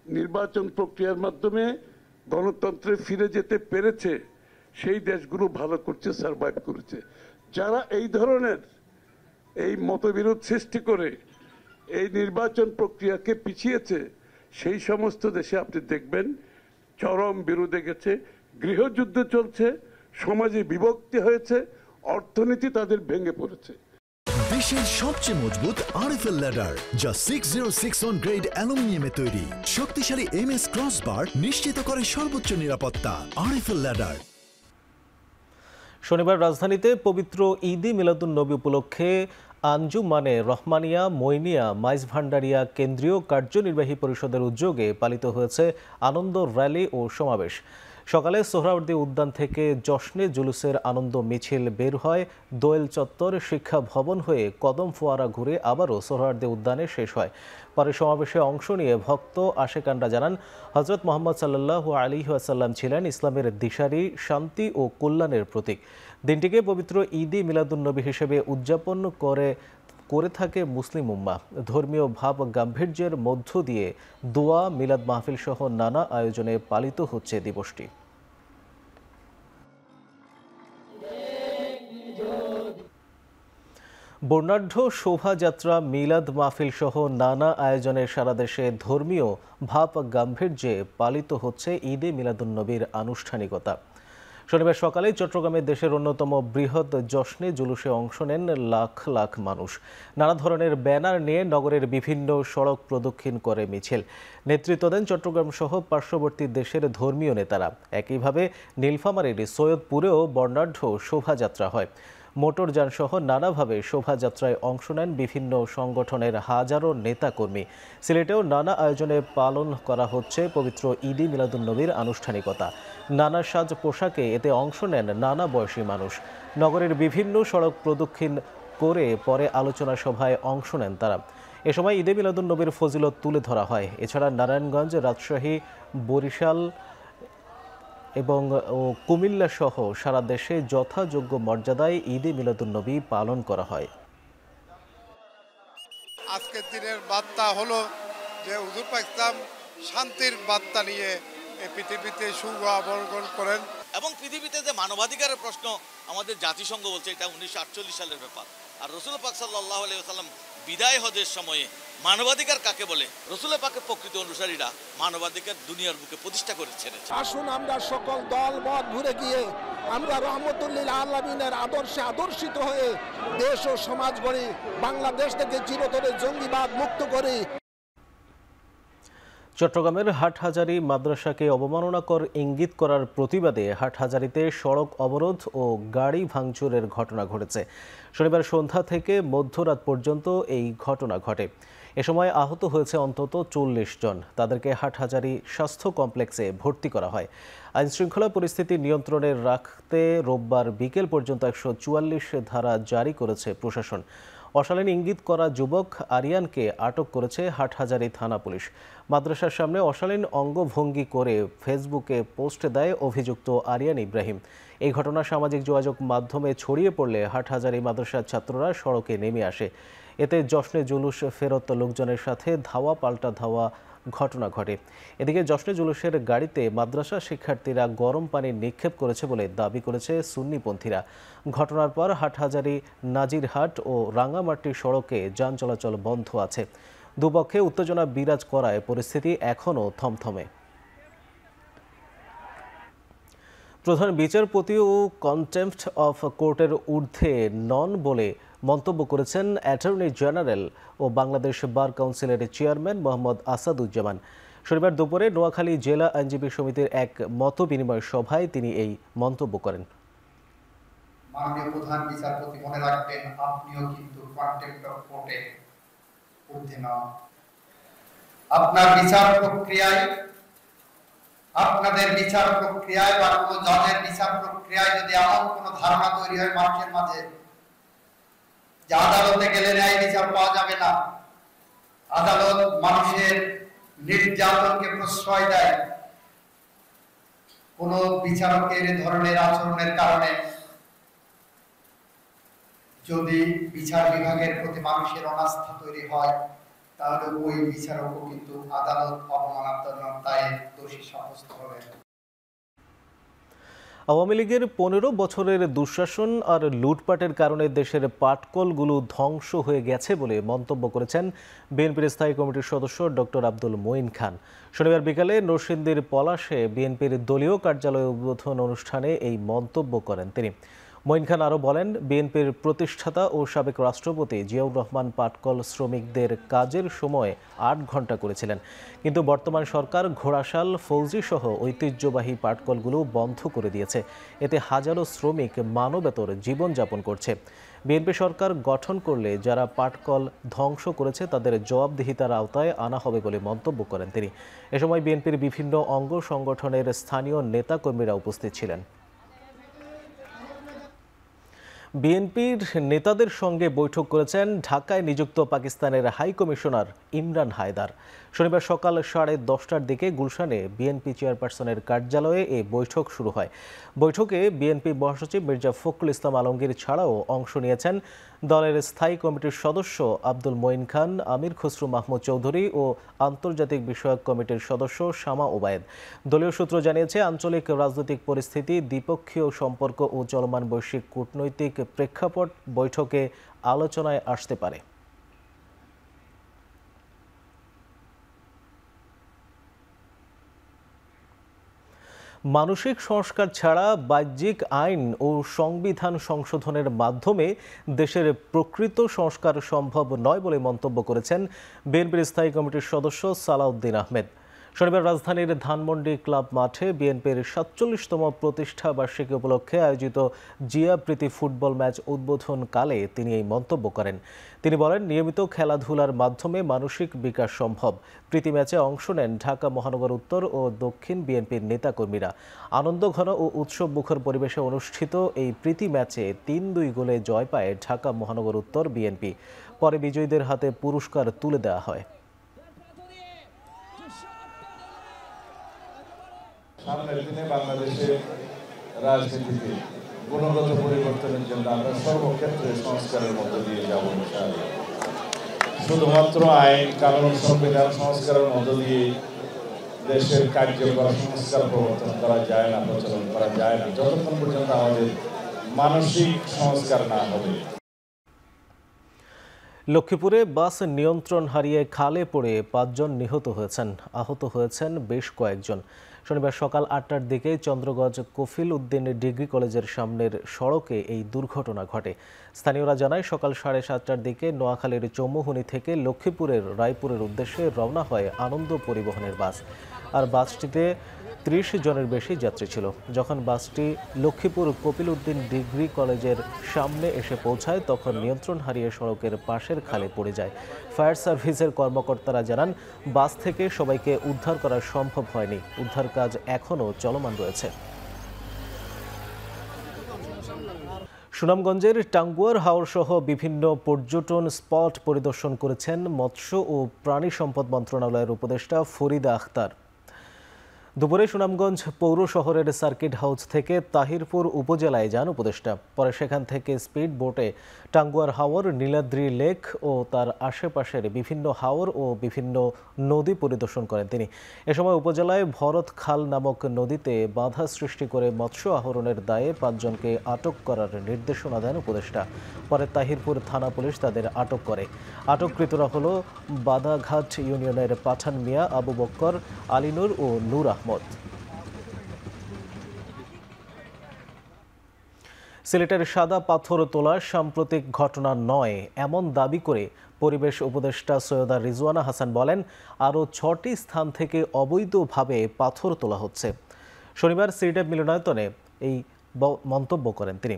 নির্বাচন প্রক্রিয়ার মাধ্যমে গণতন্ত্রে ফিরে যেতে পেরেছে সেই দেশগুলো ভালো করছে, সার্ভাইভ করেছে। যারা এই ধরনের এই মতবিরোধ সৃষ্টি করে এই নির্বাচন প্রক্রিয়াকে পিছিয়েছে, সেই সমস্ত দেশে আপনি দেখবেন চরম বিরোধে গেছে, গৃহযুদ্ধ চলছে, সমাজে বিভক্তি হয়েছে, অর্থনীতি তাদের ভেঙে পড়েছে। দেশের সবচেয়ে মজবুত আরএফএল ল্যাডার, যা 6061 গ্রেড অ্যালুমিনিয়ামে তৈরি। শক্তিশালী এমএস ক্রসবার নিশ্চিত করে সর্বোচ্চ নিরাপত্তা। RFL ladder. শনিবার রাজধানীতে পবিত্র ঈদে মিলাদুন্নবী উপলক্ষে আঞ্জুমানে রহমানিয়া মইনিয়া মাইজ ভান্ডারিয়া কেন্দ্রীয় কার্যনির্বাহী পরিষদের উদ্যোগে পালিত হয়েছে আনন্দ র্যালি ও সমাবেশ। সকালে সোহরাওয়ার্দী উদ্যান থেকে জশ্নে জুলুসের আনন্দ মিছিল বের হয় দোয়েল চত্বর, শিক্ষা ভবন হয়ে কদম ফোয়ারা ঘুরে আবারও সোহরাওয়ার্দী উদ্যানে শেষ হয়। পরে সমাবেশে অংশ নিয়ে ভক্ত আশেকানরা জানান, হজরত মোহাম্মদ সাল্লাল্লাহু আলাইহি ওয়াসাল্লাম ছিলেন ইসলামের দিশারি, শান্তি ও কল্যাণের প্রতীক। দিনটিকে পবিত্র ঈদে মিলাদুন্নবী হিসেবে উদযাপন করে থাকে মুসলিম উম্মাহ। ধর্মীয় ভাব গাম্ভীর্যের মধ্য দিয়ে দোয়া, মিলাদ মাহফিল সহ নানা আয়োজনে পালিত হচ্ছে দিবসটি। বর্ণাঢ্য শোভাযাত্রা, মিলাদ মাহফিল সহ নানা আয়োজনে সারা দেশে ধর্মীয় ভাব গাম্ভীর্যে পালিত হচ্ছে ঈদে মিলাদুন্নবীর আনুষ্ঠানিকতা। শনিবার সকালে চট্টগ্রামে দেশের অন্যতম বৃহৎ জশ্নে জুলুসে অংশ নেন লাখ লাখ মানুষ। নানা ধরনের ব্যানার নিয়ে নগরের বিভিন্ন সড়ক প্রদক্ষিণ করে মিছিল। নেতৃত্ব দেন চট্টগ্রাম সহ পার্শ্ববর্তী দেশের ধর্মীয় নেতারা। একইভাবে নীলফামারীর সৈয়দপুরেও বর্ণাঢ্য শোভাযাত্রা হয়। মোটরযান সহ নানাভাবে শোভাযাত্রায় অংশ নেন বিভিন্ন সংগঠনের হাজারো নেতাকর্মী। সিলেটেও নানা আয়োজনে পালন করা হচ্ছে পবিত্র ঈদে মিলাদুন্নবীর আনুষ্ঠানিকতা। নানা সাজ পোশাকে এতে অংশ নেন নানা বয়সী মানুষ। নগরের বিভিন্ন সড়ক প্রদক্ষিণ করে পরে আলোচনা সভায় অংশ নেন তারা। এ সময় ঈদে মিলাদুন্নবীর ফজিলত তুলে ধরা হয়। এছাড়া নারায়ণগঞ্জ, রাজশাহী, বরিশাল এবং কুমিল্লা সহ সারা দেশে যথাযোগ্য মর্যাদায় ঈদে মিলাদুন্নবী পালন করা হয়। আজকের দিনের বার্তা হলো যে হুজুর পাক ইসলাম শান্তির বার্তা নিয়ে পৃথিবীতে সুবর্ণন করেন এবং পৃথিবীতে যে মানবাধিকারের প্রশ্ন আমাদের জাতিসংঘ বলছে এটা 1948 সালের ব্যাপার। আর রসুল পাক সাল্লাল্লাহু আলাইহি ওয়াসাল্লাম বিদায় হজের সময়ে মানবাধিকার কাকে বলে, রসুল পাকের প্রকৃত অনুসারীরা মানবাধিকার দুনিয়ার বুকে প্রতিষ্ঠা করেছেন। আসুন আমরা সকল দল মত ঘুরে গিয়ে আমরা রহমতুল্লিল আলামিনের আদর্শে আদর্শিত হয়ে দেশ ও সমাজ গড়ি, বাংলাদেশ থেকে চিরতরে জঙ্গিবাদ মুক্ত করি। চট্টগ্রামের হাটহাজারী মাদ্রাসাকে অবমাননাকর ইঙ্গিত করার প্রতিবাদে হাটহাজারীতে সড়ক অবরোধ ও গাড়ি ভাঙচুরের ঘটনা ঘটেছে। শনিবার সন্ধ্যা থেকে মধ্যরাত পর্যন্ত এই ঘটনা ঘটে। এ সময় আহত হয়েছে অন্তত 40 জন। তাদেরকে হাটহাজারী স্বাস্থ্য কমপ্লেক্সে ভর্তি করা হয়। আইনশৃঙ্খলা পরিস্থিতি নিয়ন্ত্রণে রাখতে রোববার বিকেল পর্যন্ত 144 ধারা জারি করেছে প্রশাসন। অশালীন ইঙ্গিত করা যুবক আরিয়ানকে আটক করেছে হাটহাজারী থানা পুলিশ। মাদ্রাসার সামনে অশালীন অঙ্গভঙ্গি করে ফেসবুকে পোস্ট দেয় অভিযুক্ত আরিয়ান ইব্রাহিম। এই ঘটনা সামাজিক যোগাযোগ মাধ্যমে ছড়িয়ে পড়লে হাটহাজারী মাদ্রাসার ছাত্ররা সড়কে নেমে আসে। এতে জশ্নে জুলুস ফেরত লোকজনের সাথে ধাওয়া পাল্টা ধাওয়া ঘটনা ঘটে। এদিকে জশ্নে জুলুসের গাড়িতে মাদ্রাসা শিক্ষার্থীরা গরম পানি নিক্ষেপ করেছে বলে দাবি করেছে সুন্নিপন্থীরা। ঘটনার পর হাটহাজারী নাজিরহাট ও রাঙ্গামাটি সড়কে যান চলাচল বন্ধ আছে। দুপক্ষে উত্তেজনা বিরাজ করায় পরিস্থিতি এখনও থমথমে। প্রধান বিচারপতি ও কন্টেম্পট অফ কোর্টের ঊর্ধ্বে নন বলে মন্তব্য করেছেন অ্যাটর্নি জেনারেল ও বাংলাদেশ বার কাউন্সিলের চেয়ারম্যান মোহাম্মদ আসাদুজ্জামান। শনিবার দুপুরে নোয়াখালী জেলা আইনজীবী সমিতির এক মতবিনিময় সভায় তিনি এই মন্তব্য করেন। মাননীয় প্রধান বিচারপতি মনে রাখবেন, আপনিও কিন্তু কন্টেম্পট অফ কোর্টে ঊর্ধ্বে নন। আপনার বিচার প্রক্রিয়ায়, আপনাদের বিচার প্রক্রিয়ায় বা কোনো জজের বিচার প্রক্রিয়ায় যদি এমন কোনো ধারণা তৈরি হয় মানুষের মাঝে যে আদালতে গেলে ন্যায় বিচার পাওয়া যাবে না, আদালত মানুষের নির্যাতনকে প্রশ্রয় দেয়, কোন বিচারকের ধরনের আচরণের কারণে যদি বিচার বিভাগের প্রতি মানুষের অনাস্থা তৈরি হয়, তাহলে ওই বিচারকও কিন্তু আদালত অবমাননায় দোষী সাব্যস্ত হবে। আওয়ামী লীগের 15 বছরের দুঃশাসন আর লুটপাটের কারণে দেশের পাটকলগুলো ধ্বংস হয়ে গেছে বলে মন্তব্য করেছেন বিএনপির স্থায়ী কমিটির সদস্য ডক্টর আব্দুল মঈন খান। শনিবার বিকালে নরসিংদীর পলাশে বিএনপির দলীয় কার্যালয় উদ্বোধন অনুষ্ঠানে এই মন্তব্য করেন তিনি। মঈন খান আরও বলেন, বিএনপির প্রতিষ্ঠাতা ও সাবেক রাষ্ট্রপতি জিয়াউর রহমান পাটকল শ্রমিকদের কাজের সময় 8 ঘন্টা করেছিলেন, কিন্তু বর্তমান সরকার ঘোড়াশাল, ফৌজি সহ ঐতিহ্যবাহী পাটকলগুলো বন্ধ করে দিয়েছে। এতে হাজারো শ্রমিক মানবেতর জীবনযাপন করছে। বিএনপি সরকার গঠন করলে যারা পাটকল ধ্বংস করেছে তাদের জবাবদিহিতার আওতায় আনা হবে বলে মন্তব্য করেন তিনি। এ সময় বিএনপির বিভিন্ন অঙ্গ সংগঠনের স্থানীয় নেতাকর্মীরা উপস্থিত ছিলেন। বিএনপির নেতাদের সঙ্গে বৈঠক করেছেন ঢাকায় নিযুক্ত পাকিস্তানের হাই কমিশনার ইমরান হায়দার। শনিবার সকাল 10:30টার দিকে গুলশানে বিএনপি চেয়ারপারসনের কার্যালয়ে এই বৈঠক শুরু হয়। বৈঠকে বিএনপি মহাসচিব মির্জা ফখরুল ইসলাম আলমগীর ছাড়াও অংশ নিয়েছেন দলের স্থায়ী কমিটির সদস্য আব্দুল মঈন খান, আমির খসরু মাহমুদ চৌধুরী ও আন্তর্জাতিক বিষয়ক কমিটির সদস্য শামা ওবায়েদ। দলীয় সূত্র জানিয়েছে, আঞ্চলিক রাজনৈতিক পরিস্থিতি, দ্বিপক্ষীয় সম্পর্ক ও চলমান বৈশ্বিক কূটনৈতিক প্রেক্ষাপট বৈঠকে আলোচনায় আসতে পারে। মানসিক সংস্কার ছাড়া বাহ্যিক আইন ও সংবিধান সংশোধনের মাধ্যমে দেশের প্রকৃত সংস্কার সম্ভব নয় বলে মন্তব্য করেছেন বিএনপির স্থায়ী কমিটির সদস্য সালাউদ্দিন আহমেদ। শনিবার রাজধানীর ধানমন্ডি ক্লাব মাঠে বিএনপির 47তম প্রতিষ্ঠা বার্ষিকী উপলক্ষে আয়োজিত জিয়া প্রীতি ফুটবল ম্যাচ উদ্বোধনকালে তিনি এই মন্তব্য করেন। তিনি বলেন, নিয়মিত খেলাধুলার মাধ্যমে মানসিক বিকাশ সম্ভব। প্রীতি ম্যাচে অংশ নেন ঢাকা মহানগর উত্তর ও দক্ষিণ বিএনপির নেতাকর্মীরা। আনন্দঘন ও উৎসব মুখর পরিবেশে অনুষ্ঠিত এই প্রীতি ম্যাচে 3-2 গোলে জয় পায় ঢাকা মহানগর উত্তর বিএনপি। পরে বিজয়ীদের হাতে পুরস্কার তুলে দেওয়া হয়। সামনের দিনে বাংলাদেশের রাজনীতিতে গুণগত পরিবর্তনের জন্য আমরা সর্বক্ষেত্রে সংস্কারের মধ্য দিয়ে যাব। শুধুমাত্র আইন কানুন সংবিধান সংস্কারের মধ্য দিয়ে দেশের কার্যকর সংস্কার প্রবর্তন করা যায় না, প্রচলন করা যায় না, যতক্ষণ পর্যন্ত আমাদের মানসিক সংস্কার না হবে। লক্ষ্মীপুরে বাস নিয়ন্ত্রণ হারিয়ে খালে পড়ে 5 জন নিহত হয়েছেন, আহত হয়েছেন বেশ কয়েকজন। শনিবার সকাল ৮টার দিকে চন্দ্রগঞ্জ কফিল উদ্দিন ডিগ্রি কলেজের সামনের সড়কে এই দুর্ঘটনা ঘটে। স্থানীয়রা জানায় সকাল 7:30টার দিকে নোয়াখালীর চৌমুহনী থেকে লক্ষ্মীপুরের রায়পুরের উদ্দেশ্যে রওনা হয় আনন্দ পরিবহনের বাস। আর বাসটিতে 30 জনের বেশি যাত্রী ছিল। যখন বাসটি লক্ষ্মীপুর কপিল উদ্দিন ডিগ্রি কলেজের সামনে এসে পৌঁছায় তখন নিয়ন্ত্রণ হারিয়ে সড়কের পাশের খালে পড়ে যায়। ফায়ার সার্ভিসের কর্মকর্তারা জানান বাস থেকে সবাইকে উদ্ধার করা সম্ভব হয়নি। উদ্ধার কাজ এখনও চলমান রয়েছে। সুনামগঞ্জের টাঙ্গুয়ার হাওর সহ বিভিন্ন পর্যটন স্পট পরিদর্শন করেছেন মৎস্য ও প্রাণী সম্পদ মন্ত্রণালয়ের উপদেষ্টা ফরিদা আখতার। দুপুরে সুনামগঞ্জ পৌর শহরের সার্কিট হাউস থেকে তাহিরপুর উপজেলায় যান উপদেষ্টা। পরে সেখান থেকে স্পিড বোটে টাঙ্গুয়ার হাওর, নীলাদ্রি লেক ও তার আশেপাশের বিভিন্ন হাওর ও বিভিন্ন নদী পরিদর্শন করেন তিনি। এ সময় উপজেলায় ভরত খাল নামক নদীতে বাধা সৃষ্টি করে মৎস্য আহরণের দায়ে 5 জনকে আটক করার নির্দেশনা দেন উপদেষ্টা। পরে তাহিরপুর থানা পুলিশ তাদের আটক করে। আটককৃতরা হল বাদাঘাট ইউনিয়নের পাঠান মিয়া, আবু বক্কর, আলিনুর ও নূর আহমদ। সিলেটের সাদা পাথর তোলা সাম্প্রতিক ঘটনা নয় এমন দাবি করে পরিবেশ উপদেষ্টা সৈয়দা রিজওয়ানা হাসান বলেন, আরও 6টি স্থান থেকে অবৈধভাবে পাথর তোলা হচ্ছে। শনিবার সিলেট মিলনায়তনে এই মন্তব্য করেন তিনি।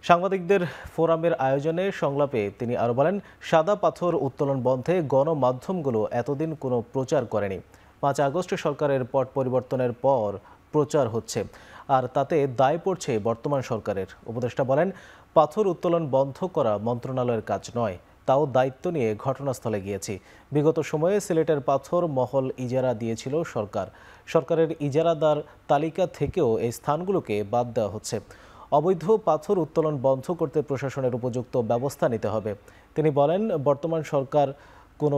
সাংবাদিকদের ফোরামের আয়োজনে সংলাপে তিনি আরও বলেন, সাদা পাথর উত্তোলন বন্ধে গণমাধ্যমগুলো এতদিন কোনো প্রচার করেনি। 5 আগস্ট সরকারের পট পরিবর্তনের পর প্রচার হচ্ছে, আর তাতে দায় পড়ছে বর্তমান সরকারের। উপদেষ্টা বলেন, পাথর উত্তোলন বন্ধ করা মন্ত্রণালয়ের কাজ নয়, তাও দায়িত্ব নিয়ে ঘটনাস্থলে গিয়েছি। বিগত সময়ে সিলেটের পাথর মহল ইজারা দিয়েছিল সরকার। সরকারের ইজারাদার তালিকা থেকেও এই স্থানগুলোকে বাদ দেওয়া হচ্ছে। অবৈধ পাথর উত্তোলন বন্ধ করতে প্রশাসনের উপযুক্ত ব্যবস্থা নিতে হবে। তিনি বলেন, বর্তমান সরকার কোনো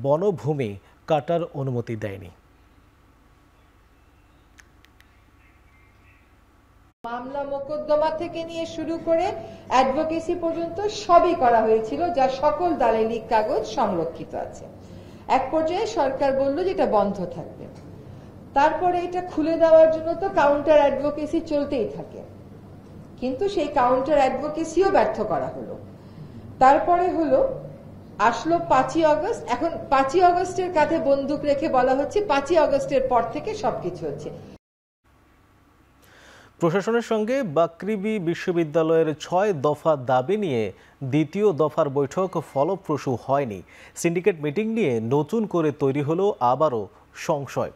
বনভূমি কাটার অনুমতি দেয়নি। মামলা মোকদ্দমা থেকে নিয়ে শুরু করে অ্যাডভোকেসি পর্যন্ত সবই করা হয়েছিল, যা সকল দালালি কাগজ সংরক্ষিত আছে। এক পর্যায়ে সরকার বলল যে এটা বন্ধ থাকবে। তারপরে এটা খুলে দেওয়ার জন্য তো কাউন্টার অ্যাডভোকেসি চলতেই থাকে, কিন্তু সেই কাউন্টার অ্যাডভোকেসিও ব্যর্থ করা হলো। তারপরে আসলো 5ই আগস্ট। এখন 5ই আগস্টের কাঁধে বন্দুক রেখে বলা হচ্ছে 5ই আগস্টের পর থেকে সবকিছু হচ্ছে। প্রশাসনের সঙ্গে বাকৃবি বিশ্ববিদ্যালয়ের 6 দফা দাবি নিয়ে দ্বিতীয় দফার বৈঠক ফলপ্রসূ হয়নি। সিন্ডিকেট মিটিং নিয়ে নতুন করে তৈরি হলো আবারও সংশয়।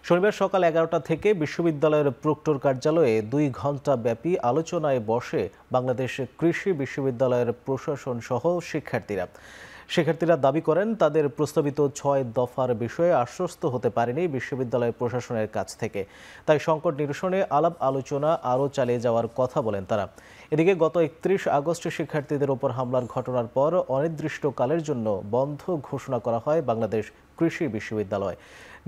শনিবার সকাল 11টা থেকে বিশ্ববিদ্যালয়ের প্রক্টর কার্যালয়ে 2 ঘণ্টা ব্যাপী আলোচনায় বসে বাংলাদেশ কৃষি বিশ্ববিদ্যালয়ের প্রশাসন সহ শিক্ষার্থীরা দাবি করেন, তাদের প্রস্তাবিত 6 দফার বিষয়ে আশ্বস্ত হতে পারেনি বিশ্ববিদ্যালয় প্রশাসনের কাছ থেকে। তাই সংকট নিরসনে আলাপ আলোচনা আরও চালিয়ে যাওয়ার কথা বলেন তারা। এদিকে গত 31 আগস্ট শিক্ষার্থীদের ওপর হামলার ঘটনার পর অনির্দিষ্টকালের জন্য বন্ধ ঘোষণা করা হয় বাংলাদেশ কৃষি বিশ্ববিদ্যালয়।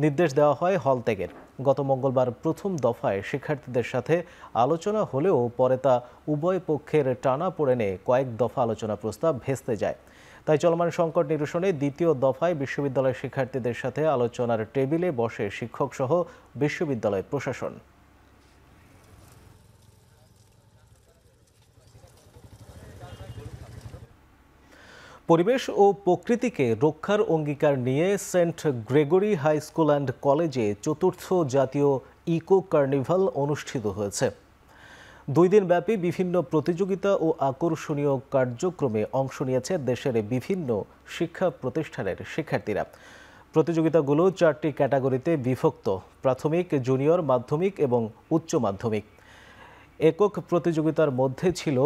নির্দেশ দেওয়া হয় হল ত্যাগের। গত মঙ্গলবার প্রথম দফায় শিক্ষার্থীদের সাথে আলোচনা হলেও পরে তা উভয় পক্ষের টানাপোড়েনে কয়েক দফা আলোচনা প্রস্তাব ভেস্তে যায়। তাই চলমান সংকট নিরসনে দ্বিতীয় দফায় বিশ্ববিদ্যালয় শিক্ষার্থীদের সাথে আলোচনার টেবিলে বসে শিক্ষক সহ বিশ্ববিদ্যালয় প্রশাসন। পরিবেশ ও প্রকৃতিকে রক্ষার অঙ্গীকার নিয়ে Saint Gregory High School and কলেজে 4র্থ জাতীয় ইকো কার্নিভাল অনুষ্ঠিত হয়েছে। 2 দিন ব্যাপী বিভিন্ন প্রতিযোগিতা ও আকর্ষণীয় কার্যক্রমে অংশ নিয়েছে দেশের বিভিন্ন শিক্ষা প্রতিষ্ঠানের শিক্ষার্থীরা। প্রতিযোগিতাগুলো 4টি ক্যাটাগরিতে বিভক্ত: প্রাথমিক, জুনিয়র, মাধ্যমিক এবং উচ্চ মাধ্যমিক। একক প্রতিযোগিতার মধ্যে ছিল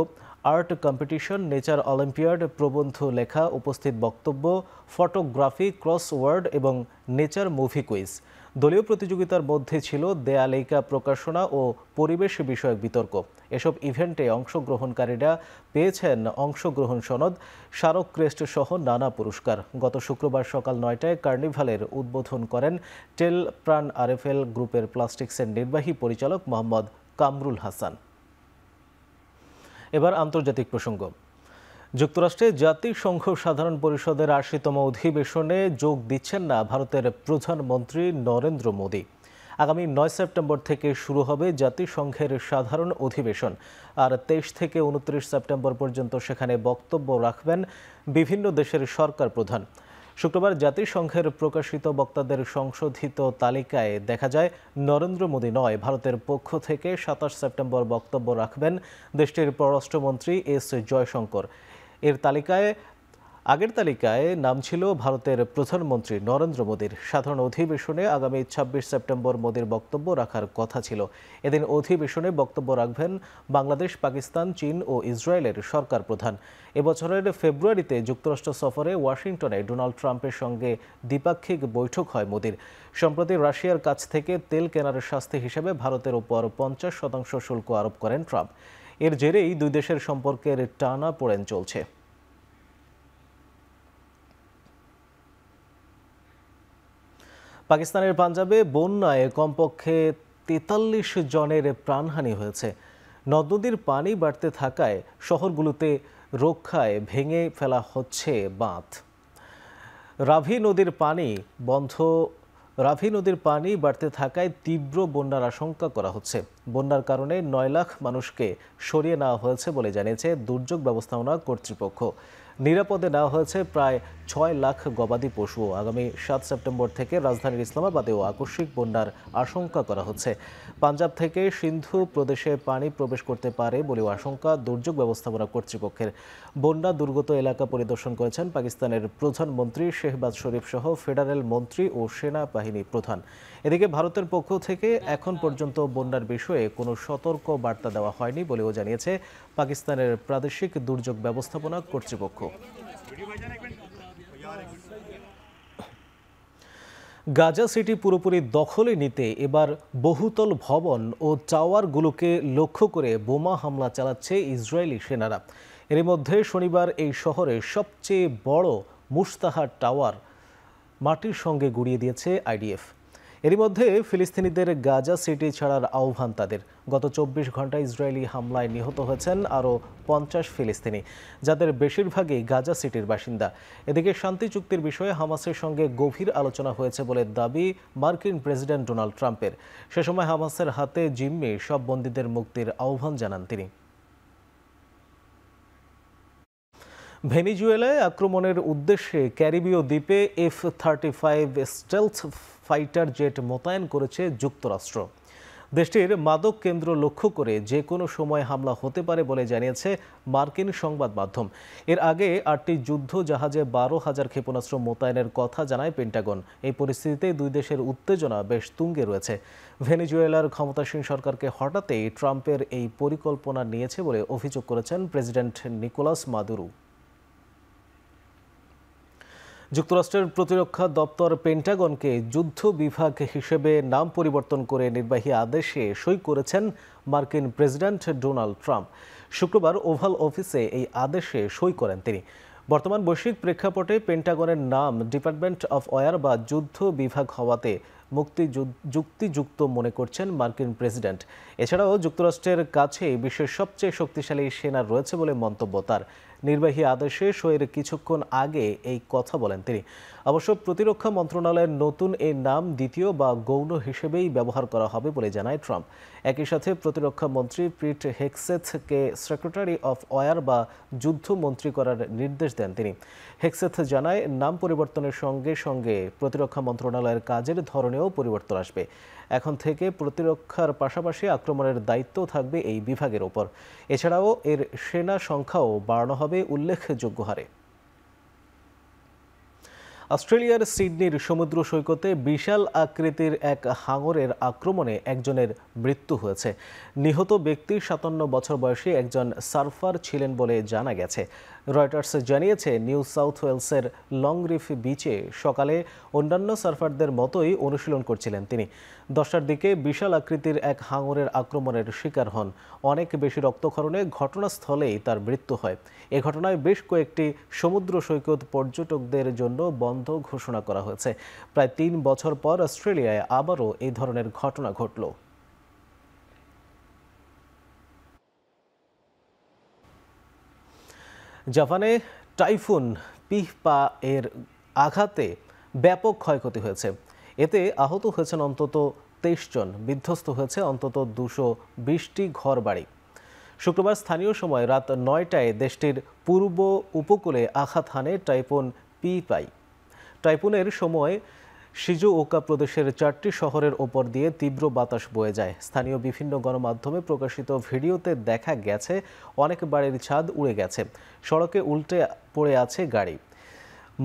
আর্ট কম্পিটিশন, নেচার অলিম্পিয়াড, প্রবন্ধ লেখা, উপস্থিত বক্তব্য, ফটোগ্রাফি, ক্রসওয়ার্ড এবং নেচার মুভি কুইজ। দলীয় প্রতিযোগিতার মধ্যে ছিল দেয়ালিকা প্রকাশনা ও পরিবেশ বিষয়ক বিতর্ক। এসব ইভেন্টে অংশগ্রহণকারীরা পেয়েছেন অংশগ্রহণ সনদ, স্মারক ক্রেস্ট সহ নানা পুরস্কার। গত শুক্রবার সকাল 9টায় কার্নিভালের উদ্বোধন করেন টেল প্রাণ আরএফএল গ্রুপের প্লাস্টিক্সের নির্বাহী পরিচালক মোহাম্মদ কামরুল হাসান। এবার আন্তর্জাতিক প্রসঙ্গ। যুক্তরাষ্ট্রে জাতিসংঘ সাধারণ পরিষদের 80তম অধিবেশনে যোগ দিচ্ছেন না ভারতের প্রধানমন্ত্রী নরেন্দ্র মোদী। আগামী 9 সেপ্টেম্বর থেকে শুরু হবে জাতিসংঘের সাধারণ অধিবেশন, আর 23 থেকে 29 সেপ্টেম্বর পর্যন্ত সেখানে বক্তব্য রাখবেন বিভিন্ন দেশের সরকার প্রধান। শুক্রবার জাতিসংঘের প্রকাশিত বক্তাদের সংশোধিত তালিকায় দেখা যায় নরেন্দ্র মোদী নয়, ভারতের পক্ষ থেকে 27 সেপ্টেম্বর বক্তব্য রাখবেন দেশটির পররাষ্ট্রমন্ত্রী এস জয়শঙ্কর। আগের তালিকায় নাম ছিল ভারতের প্রধানমন্ত্রী নরেন্দ্র মোদীর। সাধারণ অধিবেশনে আগামী 26 সেপ্টেম্বর মোদীর বক্তব্য রাখার কথা ছিল। এদিন অধিবেশনে বক্তব্য রাখবেন বাংলাদেশ, পাকিস্তান, চীন ও ইসরায়েলের সরকার প্রধান। এবছরের ফেব্রুয়ারিতে যুক্তরাষ্ট্র সফরে ওয়াশিংটনে ডোনাল্ড ট্রাম্পের সঙ্গে দ্বিপাক্ষিক বৈঠক হয় মোদীর। সম্প্রতি রাশিয়ার কাছ থেকে তেল কেনার শাস্তি হিসেবে ভারতের উপর 50% শুল্ক আরোপ করেন ট্রাম্প। এর জেরেই দুই দেশের সম্পর্কের টানাপোড়েন চলছে। পাকিস্তানের পাঞ্জাবে বন্যায় কমপক্ষে 43 জনের প্রাণহানি হয়েছে। নদ নদীর পানি বাড়তে থাকায় শহরগুলোতে রক্ষায় ভেঙে ফেলা হচ্ছে বাঁধ। রাভি নদীর পানি বাড়তে থাকায় তীব্র বন্যার আশঙ্কা করা হচ্ছে। বন্যার কারণে 9 লাখ মানুষকে সরিয়ে নেওয়া হয়েছে বলে জানিয়েছে দুর্যোগ ব্যবস্থাপনা কর্তৃপক্ষ। নিরাপদে নেওয়া হয়েছে প্রায় 6 লাখ গবাদি পশু। আগামী 7 সেপ্টেম্বর থেকে রাজধানীর ইসলামাবাদেও আকস্মিক বন্যার আশঙ্কা করা হচ্ছে। পাঞ্জাব থেকে সিন্ধু প্রদেশে পানি প্রবেশ করতে পারে বলেও আশঙ্কা দুর্যোগ ব্যবস্থাপনা কর্তৃপক্ষের। বন্যা দুর্গত এলাকা পরিদর্শন করেছেন পাকিস্তানের প্রধানমন্ত্রী শেহবাজ শরীফ সহ ফেডারেল মন্ত্রী ও সেনাবাহিনী প্রধান। এদিকে ভারতের পক্ষ থেকে এখন পর্যন্ত বন্যার বিষয়ে কোনো সতর্ক বার্তা দেওয়া হয়নি বলেও জানিয়েছে পাকিস্তানের প্রাদেশিক দুর্যোগ ব্যবস্থাপনা কর্তৃপক্ষ। গাজা সিটি পুরোপুরি দখলে নিতে এবার বহুতল ভবন ও টাওয়ারগুলোকে লক্ষ্য করে বোমা হামলা চালাচ্ছে ইসরায়েলি সেনারা। এর মধ্যে শনিবার এই শহরের সবচেয়ে বড় মুস্তাহা টাওয়ার মাটির সঙ্গে গুঁড়িয়ে দিয়েছে আইডিএফ। এরই মধ্যে ফিলিস্তিনিদের গাজা সিটি ছাড়ার আহ্বান তাদের। গত 24 ঘন্টায় ইসরায়েলি হামলায় নিহত হয়েছেন আরও 50 ফিলিস্তিনি, যাদের বেশিরভাগই গাজা সিটির বাসিন্দা। এদিকে শান্তি চুক্তির বিষয়ে হামাসের সঙ্গে গভীর আলোচনা হয়েছে বলে দাবি মার্কিন প্রেসিডেন্ট ডোনাল্ড ট্রাম্পের। সে সময় হামাসের হাতে জিম্মি সব বন্দীদের মুক্তির আহ্বান জানান তিনি। ভেনেজুয়েলায় আক্রমণের উদ্দেশ্যে ক্যারিবীয় দ্বীপে F-35 স্টেলথ ফাইটার জেট মোতায়েন করেছে যুক্তরাষ্ট্র। দেশটির মাদক কেন্দ্র লক্ষ্য করে যে কোনো সময় হামলা হতে পারে বলে জানিয়েছে মার্কিন সংবাদ মাধ্যম। এর আগে 8টি যুদ্ধ জাহাজে 12,000 ক্ষেপণাস্ত্র মোতায়েনের কথা জানায় পেন্টাগন। এই পরিস্থিতিতে দুই দেশের উত্তেজনা বেশ তুঙ্গে রয়েছে। ভেনেজুয়েলার ক্ষমতাসীন সরকারকে হটাতেই ট্রাম্পের এই পরিকল্পনা নিয়েছে বলে অভিযোগ করেছেন প্রেসিডেন্ট নিকোলাস মাদুরো। যুক্তরাষ্ট্রের প্রতিরক্ষা দপ্তর পেন্টাগনকে যুদ্ধ বিভাগ হিসেবে নাম পরিবর্তন করে নির্বাহী আদেশে সই করেছেন মার্কিন প্রেসিডেন্ট ডোনাল্ড ট্রাম্প। শুক্রবার ওভাল অফিসে এই আদেশে সই করেন তিনি। বর্তমান বৈশ্বিক প্রেক্ষাপটে পেন্টাগনের নাম ডিপার্টমেন্ট অফ ওয়ার বা যুদ্ধ বিভাগ হওয়াতে যুক্তিযুক্ত মনে করছেন মার্কিন প্রেসিডেন্ট। এছাড়াও যুক্তরাষ্ট্রের কাছে বিশ্বের সবচেয়ে শক্তিশালী সেনা রয়েছে বলে মন্তব্য তার। নির্বাহী আদেশে সইয়ের কিছুক্ষণ আগে এই কথা বলেন তিনি। অবশ্য প্রতিরক্ষা মন্ত্রণালয়ের নতুন এই নাম দ্বিতীয় বা গৌণ হিসেবেই ব্যবহার করা হবে বলে জানায় ট্রাম্প। একই সাথে প্রতিরক্ষা মন্ত্রী পিট হেগসেথকে সেক্রেটারি অফ ওয়ার বা যুদ্ধ মন্ত্রী করার নির্দেশ দেন তিনি। হেগসেথ জানায়, নাম পরিবর্তনের সঙ্গে সঙ্গে প্রতিরক্ষা মন্ত্রণালয়ের কাজের ধরনেও পরিবর্তন আসবে। এখন থেকে প্রতিরক্ষার পাশাপাশি আক্রমণের দায়িত্ব থাকবে এই বিভাগের ওপর। এছাড়াও এর সেনা সংখ্যাও বাড়ানো হবে উল্লেখযোগ্য হারে। অস্ট্রেলিয়ার সিডনির সমুদ্র সৈকতে বিশাল আকৃতির এক হাঙরের আক্রমণে একজনের মৃত্যু হয়েছে। নিহত ব্যক্তি 57 বছর বয়সী একজন সার্ফার ছিলেন বলে জানা গেছে। রয়টার্স জানিয়েছে, নিউ সাউথ ওয়েলসের লং রিফ বিচে সকালে অন্যান্য সার্ফারদের মতোই অনুশীলন করছিলেন তিনি। 10টার দিকে বিশাল আকৃতির এক হাঙরের আক্রমণের শিকার হন। অনেক বেশি রক্তক্ষরণে ঘটনাস্থলেই তার মৃত্যু হয়। এ ঘটনায় বেশ কয়েকটি সমুদ্র সৈকত পর্যটকদের জন্য বন্ধ ঘোষণা করা হয়েছে। প্রায় 3 বছর পর অস্ট্রেলিয়ায় আবারও এই ধরনের ঘটনা ঘটল। জাপানে টাইফুন পিহপা এর আঘাতে ব্যাপক ক্ষয়ক্ষতি হয়েছে। এতে আহত হয়েছেন অন্তত 23 জন, বিধ্বস্ত হয়েছে অন্তত 220টি ঘরবাড়ি। শুক্রবার স্থানীয় সময় রাত 9টায় দেশটির পূর্ব উপকূলে আঘাত হানে টাইফুন পিপাই। টাইফুনের সময় শিজুওকা প্রদেশের 4টি শহরের ওপর দিয়ে তীব্র বাতাস বয়ে যায়। স্থানীয় বিভিন্ন গণমাধ্যমে প্রকাশিত ভিডিওতে দেখা গেছে অনেক বাড়ির ছাদ উড়ে গেছে, সড়কে উল্টে পড়ে আছে গাড়ি।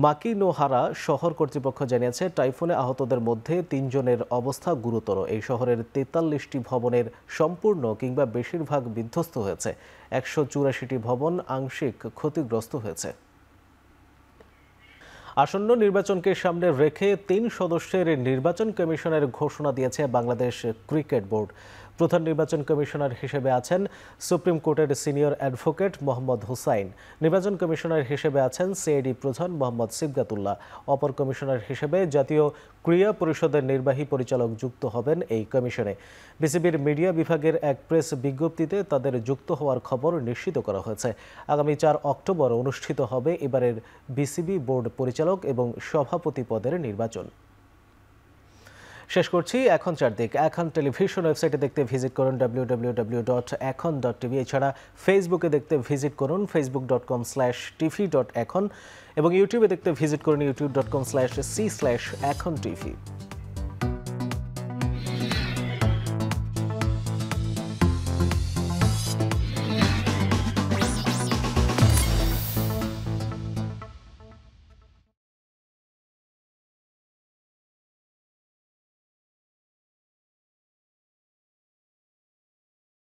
মাকিনোহারা শহর কর্তৃপক্ষ জানিয়েছে টাইফুনে আহতদের মধ্যে 3 জনের অবস্থা গুরুতর। এই শহরের 43টি ভবনের সম্পূর্ণ কিংবা বেশিরভাগ বিধ্বস্ত হয়েছে। 184টি ভবন আংশিক ক্ষতিগ্রস্ত হয়েছে। আসন্ন নির্বাচনকে সামনে রেখে 3 সদস্যের নির্বাচন কমিশনের ঘোষণা দিয়েছে বাংলাদেশ ক্রিকেট বোর্ড। প্রধান নির্বাচন কমিশনার হিসেবে আছেন সুপ্রিম কোর্টের সিনিয়র অ্যাডভোকেট মোহাম্মদ হুসাইন। নির্বাচন কমিশনার হিসেবে আছেন সিআইডি প্রধান মোহাম্মদ সিবগাতুল্লাহ। অপর কমিশনার হিসেবে জাতীয় ক্রীড়া পরিষদের নির্বাহী পরিচালক যুক্ত হবেন এই কমিশনে। বিসিবির মিডিয়া বিভাগের এক প্রেস বিজ্ঞপ্তিতে তাদের যুক্ত হওয়ার খবর নিশ্চিত করা হয়েছে। আগামী 4 অক্টোবর অনুষ্ঠিত হবে এবারের বিসিবি বোর্ড পরিচালক এবং সভাপতি পদের নির্বাচন। শেষ করছি এখন চারদিক। এখন টেলিভিশন ওয়েবসাইটে দেখতে ভিজিট করুন www.ekhon.tv। এছাড়া ফেসবুকে দেখতে ভিজিট করুন facebook.com/tv.ekhon এবং ইউটিউবে দেখতে ভিজিট করুন youtube.com/c/ekhon tv।